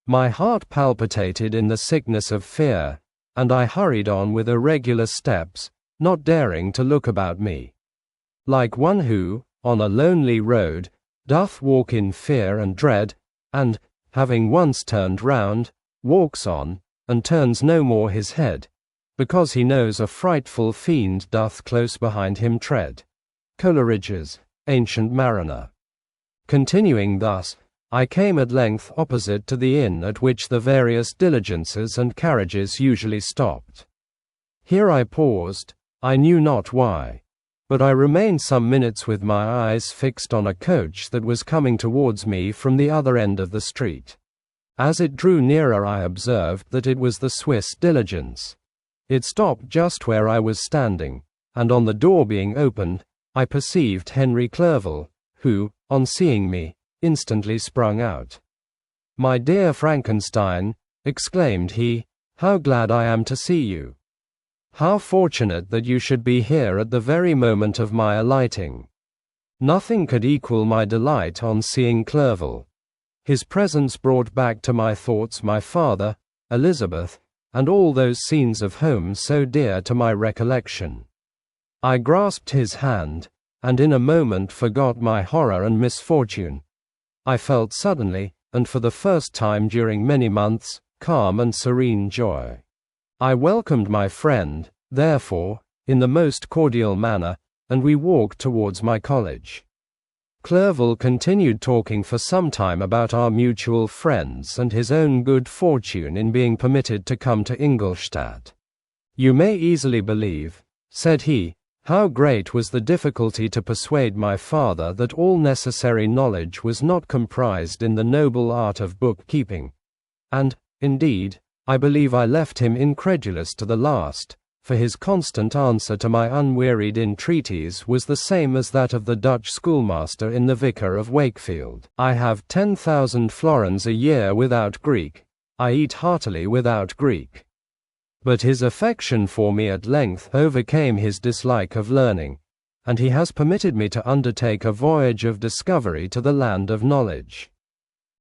My heart palpitated in the sickness of fear, and I hurried on with irregular steps, not daring to look about me. Like one who, on a lonely road, doth walk in fear and dread, and, having once turned round, walks on, and turns no more his head, because he knows a frightful fiend doth close behind him tread. Coleridge's Ancient Mariner. Continuing thus, I came at length opposite to the inn at which the various diligences and carriages usually stopped. Here I paused, I knew not why, but I remained some minutes with my eyes fixed on a coach that was coming towards me from the other end of the street. As it drew nearer I observed that it was the Swiss diligence. It stopped just where I was standing, and on the door being opened, I perceived Henry Clerval, who, on seeing me, instantly sprung out. "My dear Frankenstein," exclaimed he, "how glad I am to see you! How fortunate that you should be here at the very moment of my alighting! Nothing could equal my delight on seeing Clerval. His presence brought back to my thoughts my father, Elizabeth, and all those scenes of home so dear to my recollection. I grasped his hand, and in a moment forgot my horror and misfortune. I felt suddenly, and for the first time during many months, calm and serene joy. I welcomed my friend, therefore, in the most cordial manner, and we walked towards my college. Clerval continued talking for some time about our mutual friends and his own good fortune in being permitted to come to Ingolstadt. "You may easily believe," said he, "how great was the difficulty to persuade my father that all necessary knowledge was not comprised in the noble art of bookkeeping. And, indeed, I believe I left him incredulous to the last, for his constant answer to my unwearied entreaties was the same as that of the Dutch schoolmaster in The Vicar of Wakefield. I have 10,000 florins a year without Greek. I eat heartily without Greek." But his affection for me at length overcame his dislike of learning, and he has permitted me to undertake a voyage of discovery to the land of knowledge.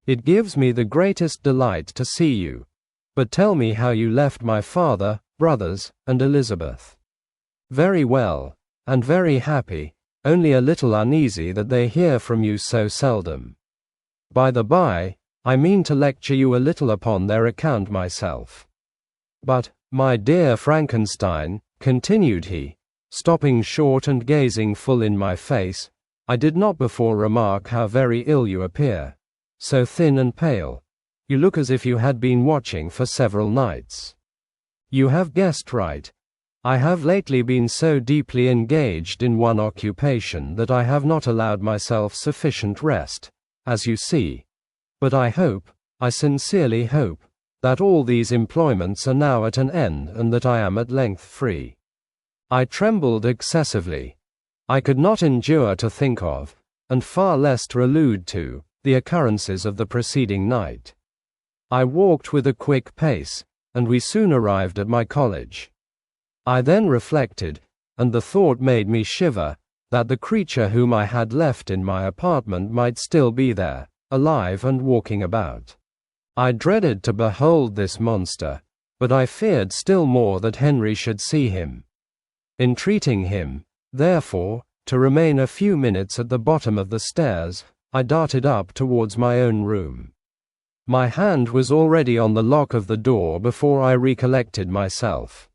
It gives me the greatest delight to see you. But tell me how you left my father, brothers, and Elizabeth. "Very well, and very happy, only a little uneasy that they hear from you so seldom. By the by, I mean to lecture you a little upon their account myself. But, my dear Frankenstein," continued he, stopping short and gazing full in my face, "I did not before remark how very ill you appear. So thin and pale. You look as if you had been watching for several nights." "You have guessed right. I have lately been so deeply engaged in one occupation that I have not allowed myself sufficient rest, as you see. But I hope, I sincerely hope, that all these employments are now at an end and that I am at length free." I trembled excessively. I could not endure to think of, and far less to allude to, the occurrences of the preceding night. I walked with a quick pace, and we soon arrived at my college. I then reflected, and the thought made me shiver, that the creature whom I had left in my apartment might still be there, alive and walking about. I dreaded to behold this monster, but I feared still more that Henry should see him. Entreating him, therefore, to remain a few minutes at the bottom of the stairs, I darted up towards my own room. My hand was already on the lock of the door before I recollected myself.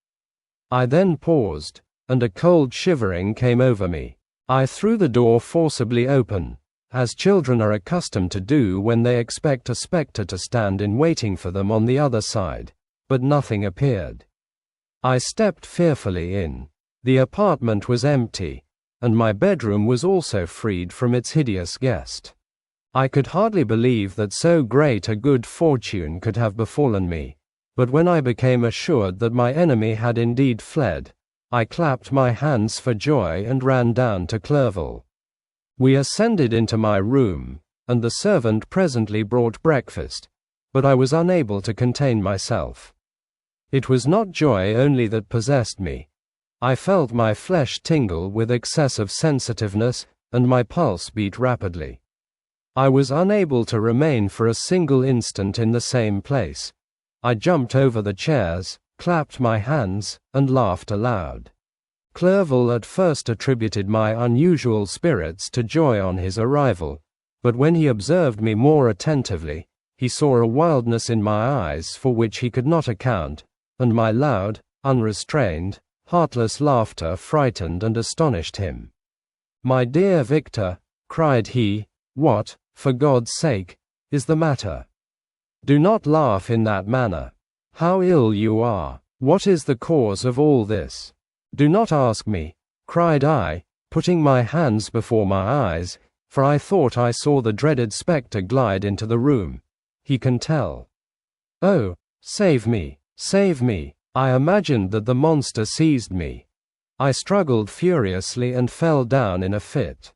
I then paused, and a cold shivering came over me. I threw the door forcibly open, as children are accustomed to do when they expect a spectre to stand in waiting for them on the other side, but nothing appeared. I stepped fearfully in. The apartment was empty, and my bedroom was also freed from its hideous guest. I could hardly believe that so great a good fortune could have befallen me, but when I became assured that my enemy had indeed fled, I clapped my hands for joy and ran down to Clerval. We ascended into my room, and the servant presently brought breakfast, but I was unable to contain myself. It was not joy only that possessed me. I felt my flesh tingle with excessive sensitiveness, and my pulse beat rapidly. I was unable to remain for a single instant in the same place. I jumped over the chairs, clapped my hands, and laughed aloud. Clerval at first attributed my unusual spirits to joy on his arrival, but when he observed me more attentively, he saw a wildness in my eyes for which he could not account, and my loud, unrestrained, heartless laughter frightened and astonished him. "My dear Victor," cried he, "what, for God's sake, is the matter? Do not laugh in that manner. How ill you are! What is the cause of all this?" "Do not ask me," cried I, putting my hands before my eyes, for I thought I saw the dreaded spectre glide into the room. "He can tell. Oh, save me, save me!" I imagined that the monster seized me. I struggled furiously and fell down in a fit.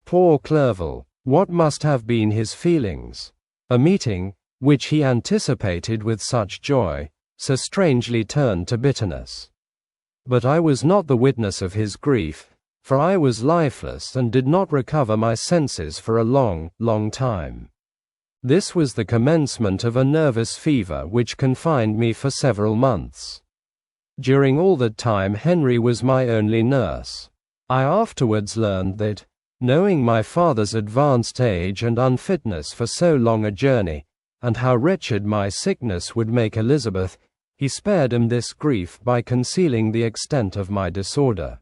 Poor Clerval, what must have been his feelings? A meeting, which he anticipated with such joy, so strangely turned to bitterness. But I was not the witness of his grief, for I was lifeless and did not recover my senses for a long, long time. This was the commencement of a nervous fever which confined me for several months. During all that time Henry was my only nurse. I afterwards learned that, knowing my father's advanced age and unfitness for so long a journey, and how wretched my sickness would make Elizabeth, he spared him this grief by concealing the extent of my disorder.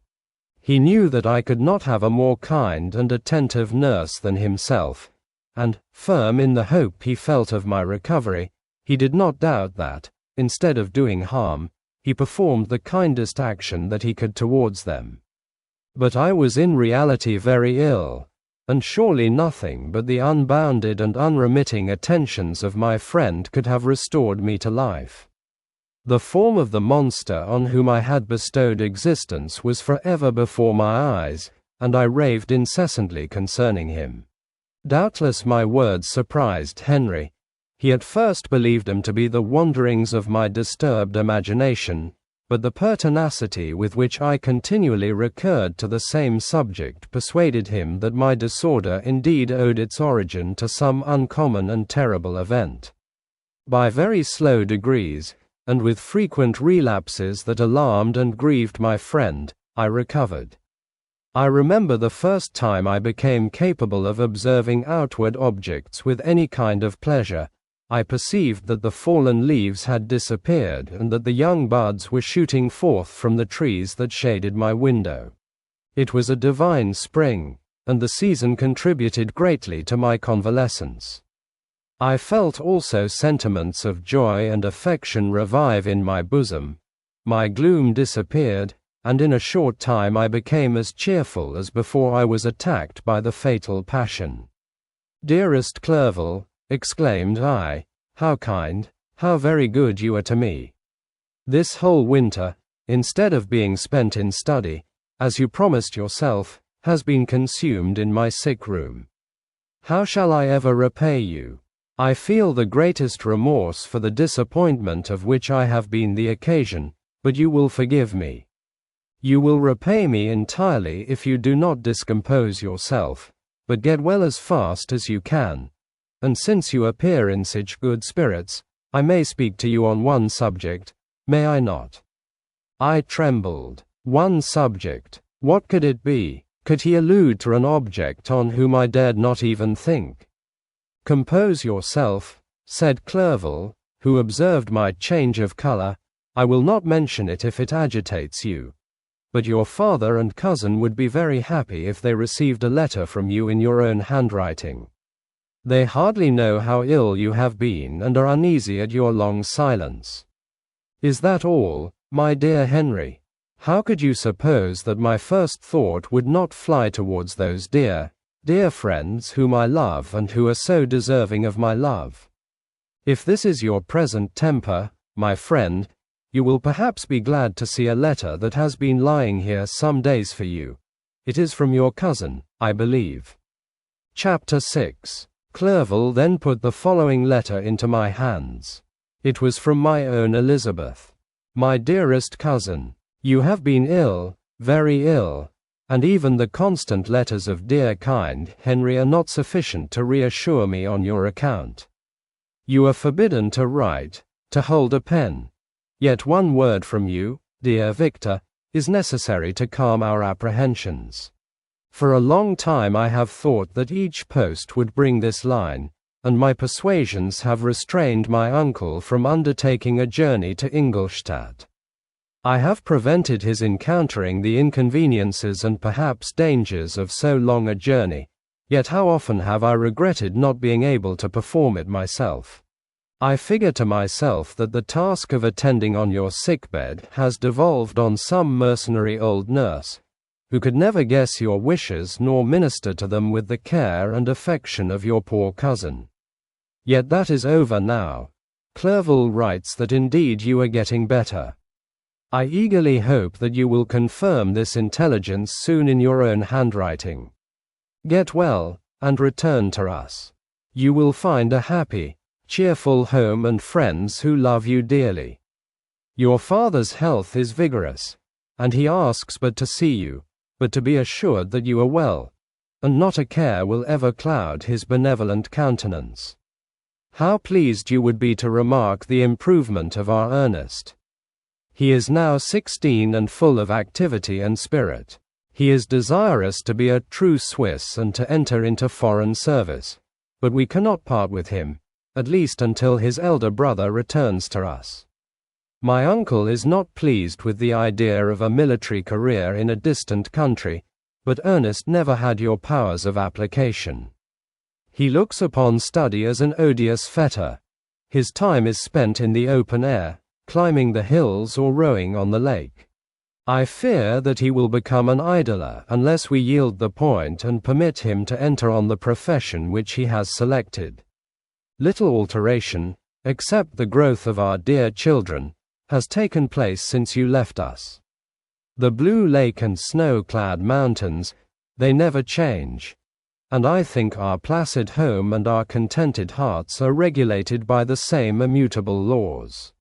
He knew that I could not have a more kind and attentive nurse than himself, and, firm in the hope he felt of my recovery, he did not doubt that, instead of doing harm, he performed the kindest action that he could towards them. But I was in reality very ill, and surely nothing but the unbounded and unremitting attentions of my friend could have restored me to life. The form of the monster on whom I had bestowed existence was forever before my eyes, and I raved incessantly concerning him. Doubtless my words surprised Henry. He at first believed them to be the wanderings of my disturbed imagination, but the pertinacity with which I continually recurred to the same subject persuaded him that my disorder indeed owed its origin to some uncommon and terrible event. By very slow degrees, and with frequent relapses that alarmed and grieved my friend, I recovered. I remember the first time I became capable of observing outward objects with any kind of pleasure. I perceived that the fallen leaves had disappeared and that the young buds were shooting forth from the trees that shaded my window. It was a divine spring, and the season contributed greatly to my convalescence. I felt also sentiments of joy and affection revive in my bosom. My gloom disappeared, and in a short time I became as cheerful as before I was attacked by the fatal passion. "Dearest Clerval," exclaimed I, "how kind, how very good you are to me. This whole winter, instead of being spent in study, as you promised yourself, has been consumed in my sick room. How shall I ever repay you? I feel the greatest remorse for the disappointment of which I have been the occasion, but you will forgive me. You will repay me entirely if you do not discompose yourself, but get well as fast as you can. And since you appear in such good spirits, I may speak to you on one subject, may I not?" I trembled. One subject. What could it be? Could he allude to an object on whom I dared not even think? "Compose yourself," said Clerval, who observed my change of color. "I will not mention it if it agitates you. But your father and cousin would be very happy if they received a letter from you in your own handwriting. They hardly know how ill you have been and are uneasy at your long silence. Is that all, my dear Henry? How could you suppose that my first thought would not fly towards those dear friends whom I love and who are so deserving of my love? If this is your present temper, my friend, you will perhaps be glad to see a letter that has been lying here some days for you. It is from your cousin, I believe." Chapter 6. Clerval then put the following letter into my hands. It was from my own Elizabeth. "My dearest cousin, you have been ill, very ill, and even the constant letters of dear kind Henry are not sufficient to reassure me on your account. You are forbidden to write, to hold a pen. Yet one word from you, dear Victor, is necessary to calm our apprehensions. For a long time I have thought that each post would bring this line, and my persuasions have restrained my uncle from undertaking a journey to Ingolstadt. I have prevented his encountering the inconveniences and perhaps dangers of so long a journey, yet how often have I regretted not being able to perform it myself. I figure to myself that the task of attending on your sickbed has devolved on some mercenary old nurse, who could never guess your wishes nor minister to them with the care and affection of your poor cousin. Yet that is over now. Clerval writes that indeed you are getting better. I eagerly hope that you will confirm this intelligence soon in your own handwriting. Get well, and return to us. You will find a happy, cheerful home and friends who love you dearly. Your father's health is vigorous, and he asks but to see you, but to be assured that you are well, and not a care will ever cloud his benevolent countenance. How pleased you would be to remark the improvement of our Ernest. He is now 16 and full of activity and spirit. He is desirous to be a true Swiss and to enter into foreign service, but we cannot part with him, at least until his elder brother returns to us. My uncle is not pleased with the idea of a military career in a distant country, but Ernest never had your powers of application. He looks upon study as an odious fetter. His time is spent in the open air, climbing the hills or rowing on the lake. I fear that he will become an idler unless we yield the point and permit him to enter on the profession which he has selected. Little alteration, except the growth of our dear children, has taken place since you left us. The blue lake and snow-clad mountains, they never change, and I think our placid home and our contented hearts are regulated by the same immutable laws.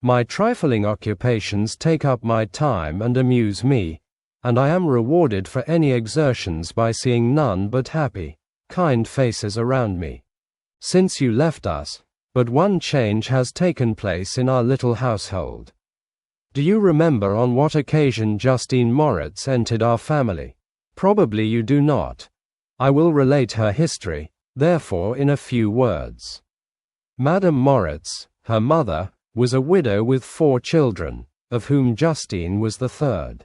My trifling occupations take up my time and amuse me, and I am rewarded for any exertions by seeing none but happy, kind faces around me. Since you left us, but one change has taken place in our little household. Do you remember on what occasion Justine Moritz entered our family? Probably you do not. I will relate her history, therefore, in a few words. Madame Moritz, her mother, was a widow with 4 children, of whom Justine was the third.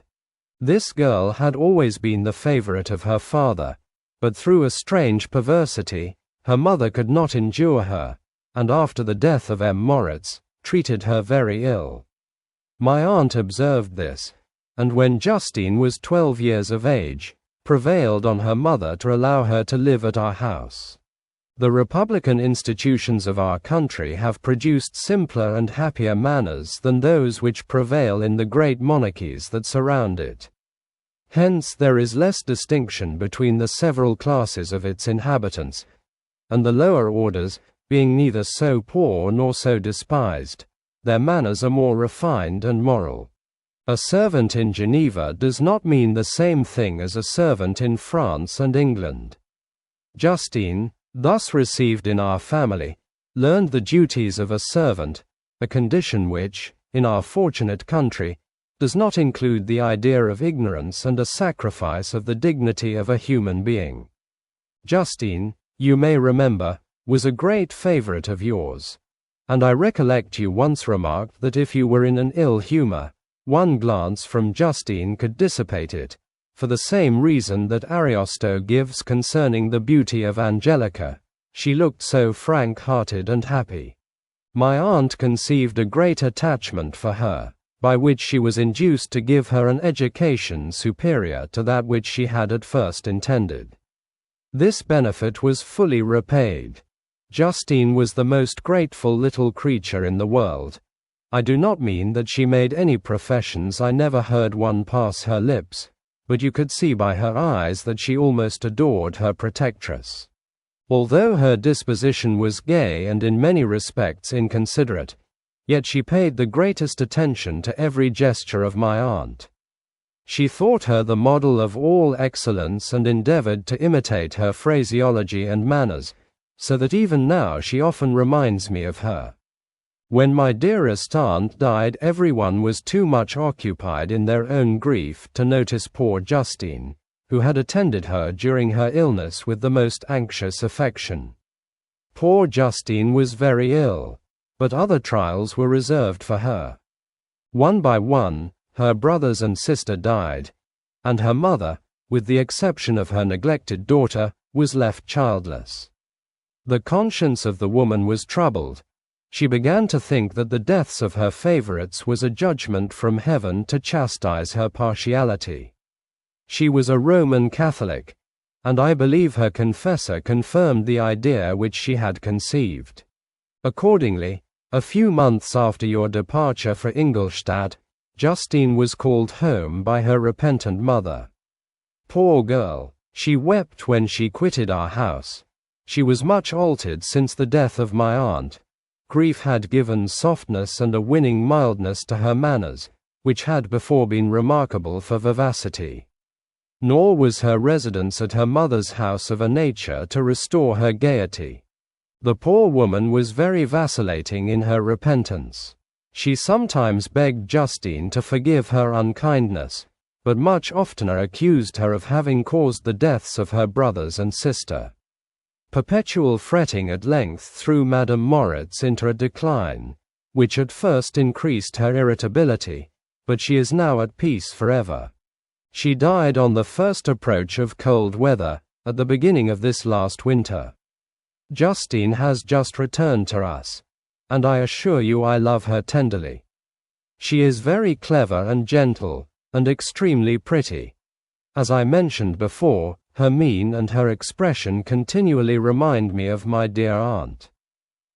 This girl had always been the favorite of her father, but through a strange perversity, her mother could not endure her, and after the death of M. Moritz, treated her very ill. My aunt observed this, and when Justine was 12 years of age, prevailed on her mother to allow her to live at our house. The republican institutions of our country have produced simpler and happier manners than those which prevail in the great monarchies that surround it. Hence there is less distinction between the several classes of its inhabitants, and the lower orders, being neither so poor nor so despised, their manners are more refined and moral. A servant in Geneva does not mean the same thing as a servant in France and England. Justine, thus received in our family, learned the duties of a servant, a condition which, in our fortunate country, does not include the idea of ignorance and a sacrifice of the dignity of a human being. Justine, you may remember, was a great favorite of yours. And I recollect you once remarked that if you were in an ill humor, one glance from Justine could dissipate it, for the same reason that Ariosto gives concerning the beauty of Angelica. She looked so frank-hearted and happy. My aunt conceived a great attachment for her, by which she was induced to give her an education superior to that which she had at first intended. This benefit was fully repaid. Justine was the most grateful little creature in the world. I do not mean that she made any professions, I never heard one pass her lips, but you could see by her eyes that she almost adored her protectress. Although her disposition was gay and in many respects inconsiderate, yet she paid the greatest attention to every gesture of my aunt. She thought her the model of all excellence and endeavored to imitate her phraseology and manners, so that even now she often reminds me of her. When my dearest aunt died, everyone was too much occupied in their own grief to notice poor Justine, who had attended her during her illness with the most anxious affection. Poor Justine was very ill, but other trials were reserved for her. One by one, her brothers and sister died, and her mother, with the exception of her neglected daughter, was left childless. The conscience of the woman was troubled. She began to think that the deaths of her favorites was a judgment from heaven to chastise her partiality. She was a Roman Catholic, and I believe her confessor confirmed the idea which she had conceived. Accordingly, a few months after your departure for Ingolstadt, Justine was called home by her repentant mother. Poor girl, she wept when she quitted our house. She was much altered since the death of my aunt. Grief had given softness and a winning mildness to her manners, which had before been remarkable for vivacity. Nor was her residence at her mother's house of a nature to restore her gaiety. The poor woman was very vacillating in her repentance. She sometimes begged Justine to forgive her unkindness, but much oftener accused her of having caused the deaths of her brothers and sister. Perpetual fretting at length threw Madame Moritz into a decline, which at first increased her irritability, but she is now at peace forever. She died on the first approach of cold weather, at the beginning of this last winter. Justine has just returned to us, and I assure you I love her tenderly. She is very clever and gentle, and extremely pretty. As I mentioned before, her mien and her expression continually remind me of my dear aunt.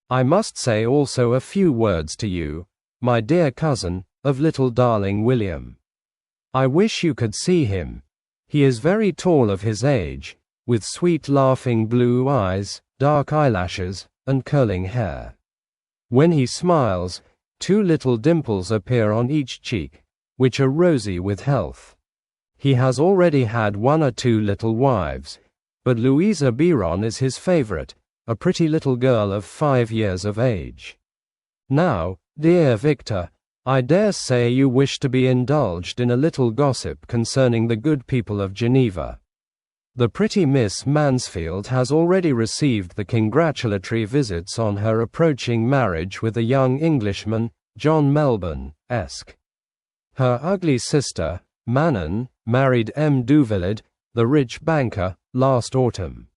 I must say also a few words to you, my dear cousin, of little darling William. I wish you could see him. He is very tall of his age, with sweet laughing blue eyes, dark eyelashes, and curling hair. When he smiles, 2 little dimples appear on each cheek, which are rosy with health. He has already had 1 or 2 little wives, but Louisa Biron is his favorite, a pretty little girl of 5 years of age. Now, dear Victor, I dare say you wish to be indulged in a little gossip concerning the good people of Geneva. The pretty Miss Mansfield has already received the congratulatory visits on her approaching marriage with a young Englishman, John Melbourne, esq. Her ugly sister, Manon, married M. Duvillid, the rich banker, last autumn.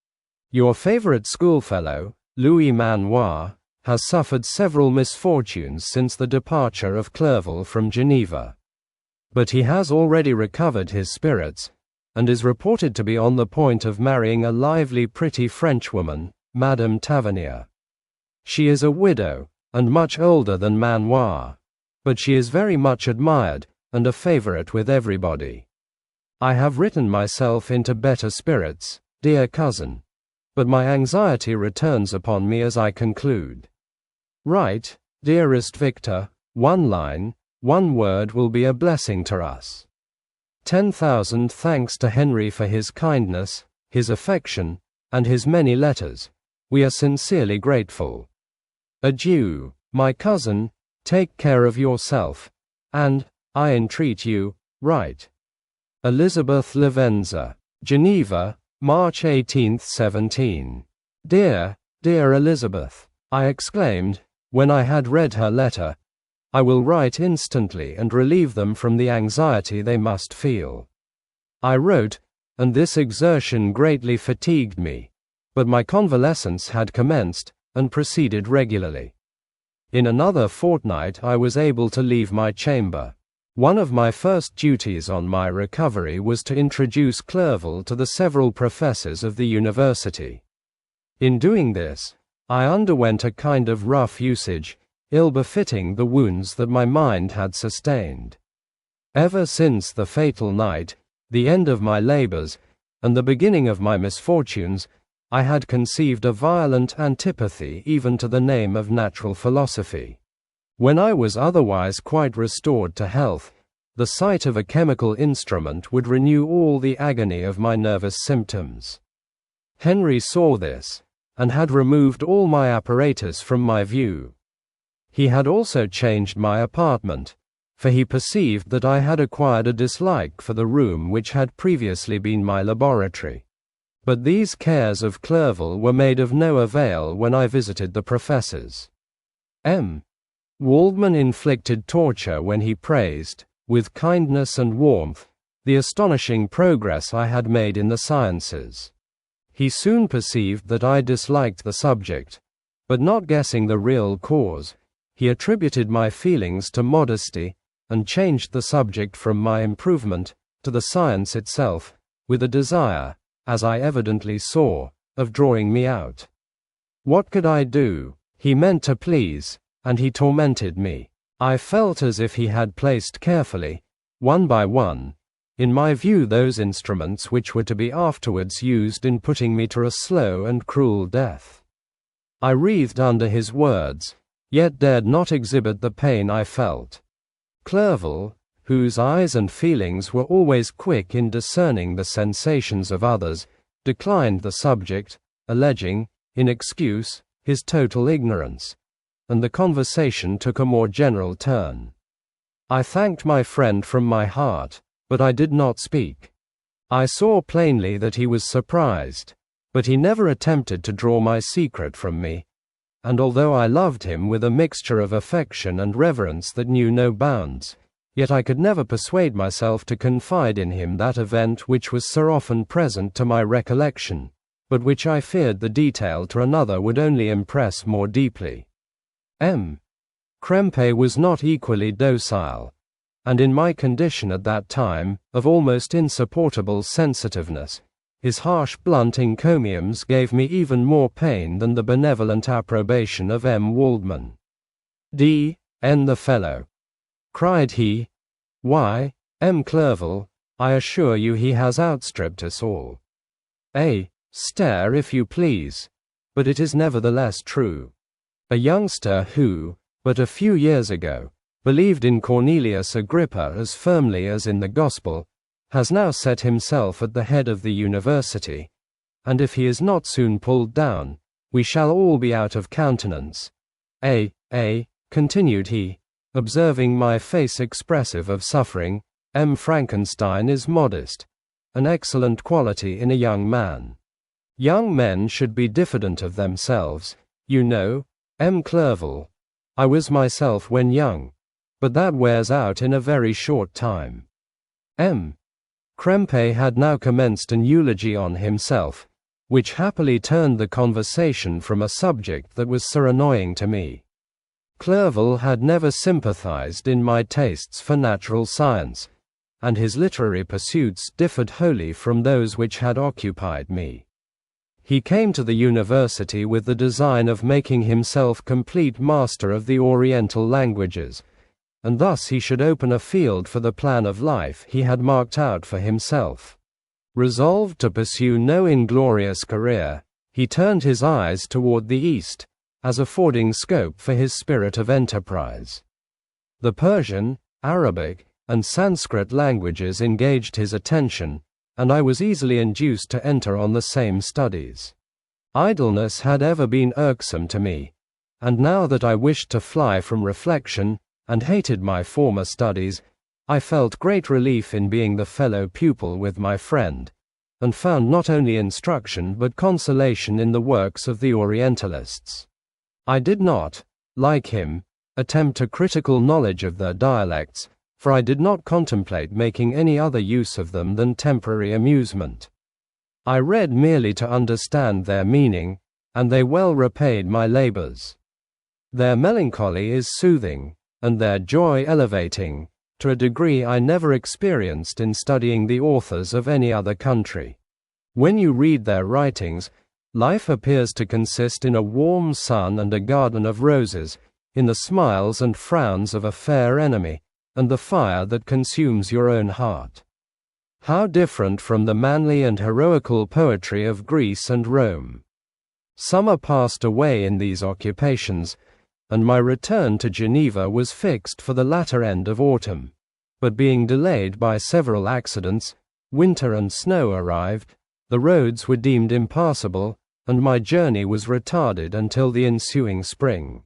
Your favorite schoolfellow, Louis Manoir, has suffered several misfortunes since the departure of Clerval from Geneva. But he has already recovered his spirits, and is reported to be on the point of marrying a lively pretty Frenchwoman, Madame Tavernier. She is a widow, and much older than Manoir, but she is very much admired, and a favorite with everybody. I have written myself into better spirits, dear cousin, but my anxiety returns upon me as I conclude. Write, dearest Victor, 1 line, 1 word will be a blessing to us. 10,000 thanks to Henry for his kindness, his affection, and his many letters. We are sincerely grateful. Adieu, my cousin, take care of yourself, and, I entreat you, write. Elizabeth Lavenza, Geneva, March 18, 17. Dear Dear Elizabeth, I exclaimed, when I had read her letter, I will write instantly and relieve them from the anxiety they must feel. I wrote, and this exertion greatly fatigued me, but my convalescence had commenced, and proceeded regularly. In another fortnight I was able to leave my chamber. One of my first duties on my recovery was to introduce Clerval to the several professors of the university. In doing this, I underwent a kind of rough usage, ill-befitting the wounds that my mind had sustained. Ever since the fatal night, the end of my labors, and the beginning of my misfortunes, I had conceived a violent antipathy even to the name of natural philosophy. When I was otherwise quite restored to health, the sight of a chemical instrument would renew all the agony of my nervous symptoms. Henry saw this, and had removed all my apparatus from my view. He had also changed my apartment, for he perceived that I had acquired a dislike for the room which had previously been my laboratory. But these cares of Clerval were made of no avail when I visited the professors. Waldman inflicted torture when he praised, with kindness and warmth, the astonishing progress I had made in the sciences. He soon perceived that I disliked the subject, but not guessing the real cause, he attributed my feelings to modesty, and changed the subject from my improvement to the science itself, with a desire, as I evidently saw, of drawing me out. What could I do? He meant to please, and he tormented me. I felt as if he had placed carefully, one by one, in my view those instruments which were to be afterwards used in putting me to a slow and cruel death. I writhed under his words, yet dared not exhibit the pain I felt. Clerval, whose eyes and feelings were always quick in discerning the sensations of others, declined the subject, alleging, in excuse, his total ignorance, and the conversation took a more general turn. I thanked my friend from my heart, but I did not speak. I saw plainly that he was surprised, but he never attempted to draw my secret from me, and although I loved him with a mixture of affection and reverence that knew no bounds, yet I could never persuade myself to confide in him that event which was so often present to my recollection, but which I feared the detail to another would only impress more deeply. Krempe was not equally docile, and in my condition at that time, of almost insupportable sensitiveness, his harsh blunt encomiums gave me even more pain than the benevolent approbation of Waldman. D.N. the fellow! Cried he. Why, Clerval, I assure you he has outstripped us all. Stare if you please, but it is nevertheless true. A youngster who, but a few years ago, believed in Cornelius Agrippa as firmly as in the Gospel, has now set himself at the head of the university, and if he is not soon pulled down, we shall all be out of countenance. Continued he, observing my face expressive of suffering, Frankenstein is modest, an excellent quality in a young man. Young men should be diffident of themselves, you know, Clerval. I was myself when young, but that wears out in a very short time. Krempe had now commenced an eulogy on himself, which happily turned the conversation from a subject that was so annoying to me. Clerval had never sympathized in my tastes for natural science, and his literary pursuits differed wholly from those which had occupied me. He came to the university with the design of making himself complete master of the Oriental languages, and thus he should open a field for the plan of life he had marked out for himself. Resolved to pursue no inglorious career, he turned his eyes toward the East, as affording scope for his spirit of enterprise. The Persian, Arabic, and Sanskrit languages engaged his attention, and I was easily induced to enter on the same studies. Idleness had ever been irksome to me, and now that I wished to fly from reflection, and hated my former studies, I felt great relief in being the fellow pupil with my friend, and found not only instruction but consolation in the works of the Orientalists. I did not, like him, attempt a critical knowledge of their dialects, for I did not contemplate making any other use of them than temporary amusement. I read merely to understand their meaning, and they well repaid my labors. Their melancholy is soothing, and their joy elevating, to a degree I never experienced in studying the authors of any other country. When you read their writings, life appears to consist in a warm sun and a garden of roses, in the smiles and frowns of a fair enemy, and the fire that consumes your own heart. How different from the manly and heroical poetry of Greece and Rome! Summer passed away in these occupations, and my return to Geneva was fixed for the latter end of autumn. But being delayed by several accidents, winter and snow arrived, the roads were deemed impassable, and my journey was retarded until the ensuing spring.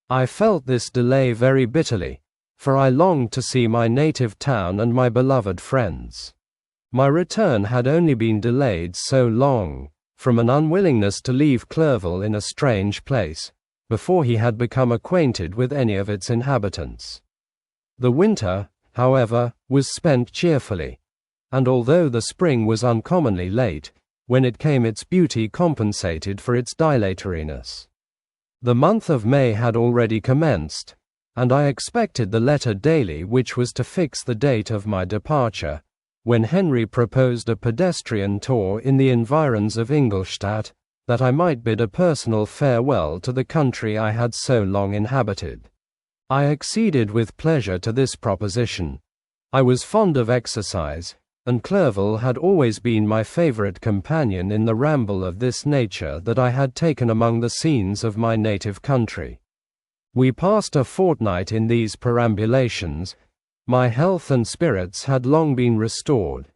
I felt this delay very bitterly, for I longed to see my native town and my beloved friends. My return had only been delayed so long, from an unwillingness to leave Clerval in a strange place, before he had become acquainted with any of its inhabitants. The winter, however, was spent cheerfully, and although the spring was uncommonly late, when it came its beauty compensated for its dilatoriness. The month of May had already commenced, and I expected the letter daily which was to fix the date of my departure, when Henry proposed a pedestrian tour in the environs of Ingolstadt, that I might bid a personal farewell to the country I had so long inhabited. I acceded with pleasure to this proposition. I was fond of exercise, and Clerval had always been my favorite companion in the ramble of this nature that I had taken among the scenes of my native country. We passed a fortnight in these perambulations. My health and spirits had long been restored,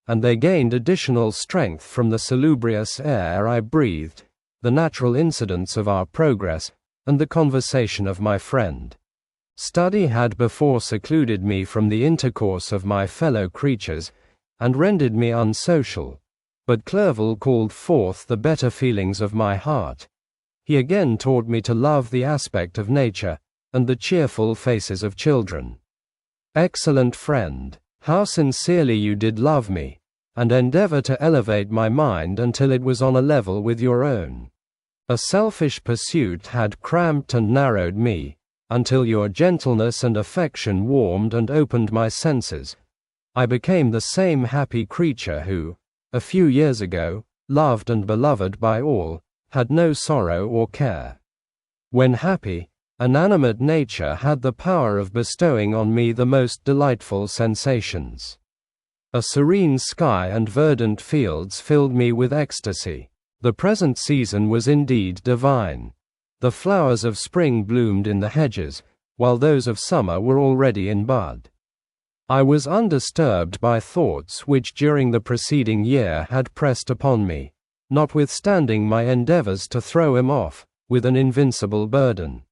and they gained additional strength from the salubrious air I breathed, the natural incidents of our progress, and the conversation of my friend. Study had before secluded me from the intercourse of my fellow creatures, and rendered me unsocial, but Clerval called forth the better feelings of my heart. He again taught me to love the aspect of nature, and the cheerful faces of children. Excellent friend, how sincerely you did love me, and endeavor to elevate my mind until it was on a level with your own. A selfish pursuit had cramped and narrowed me, until your gentleness and affection warmed and opened my senses. I became the same happy creature who, a few years ago, loved and beloved by all, had no sorrow or care. When happy, inanimate nature had the power of bestowing on me the most delightful sensations. A serene sky and verdant fields filled me with ecstasy. The present season was indeed divine. The flowers of spring bloomed in the hedges, while those of summer were already in bud. I was undisturbed by thoughts which during the preceding year had pressed upon me, notwithstanding my endeavors to throw him off, with an invincible burden.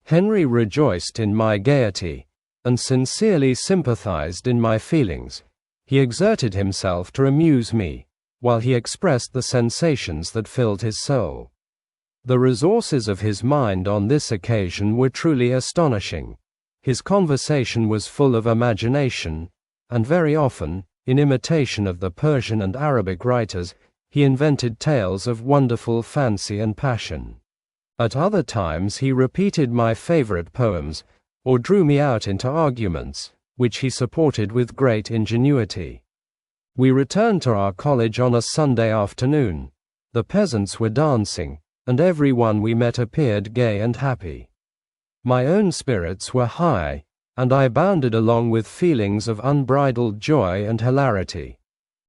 Henry rejoiced in my gaiety, and sincerely sympathized in my feelings. He exerted himself to amuse me, while he expressed the sensations that filled his soul. The resources of his mind on this occasion were truly astonishing. His conversation was full of imagination, and very often, in imitation of the Persian and Arabic writers, he invented tales of wonderful fancy and passion. At other times he repeated my favorite poems, or drew me out into arguments, which he supported with great ingenuity. We returned to our college on a Sunday afternoon. The peasants were dancing, and every one we met appeared gay and happy. My own spirits were high, and I bounded along with feelings of unbridled joy and hilarity.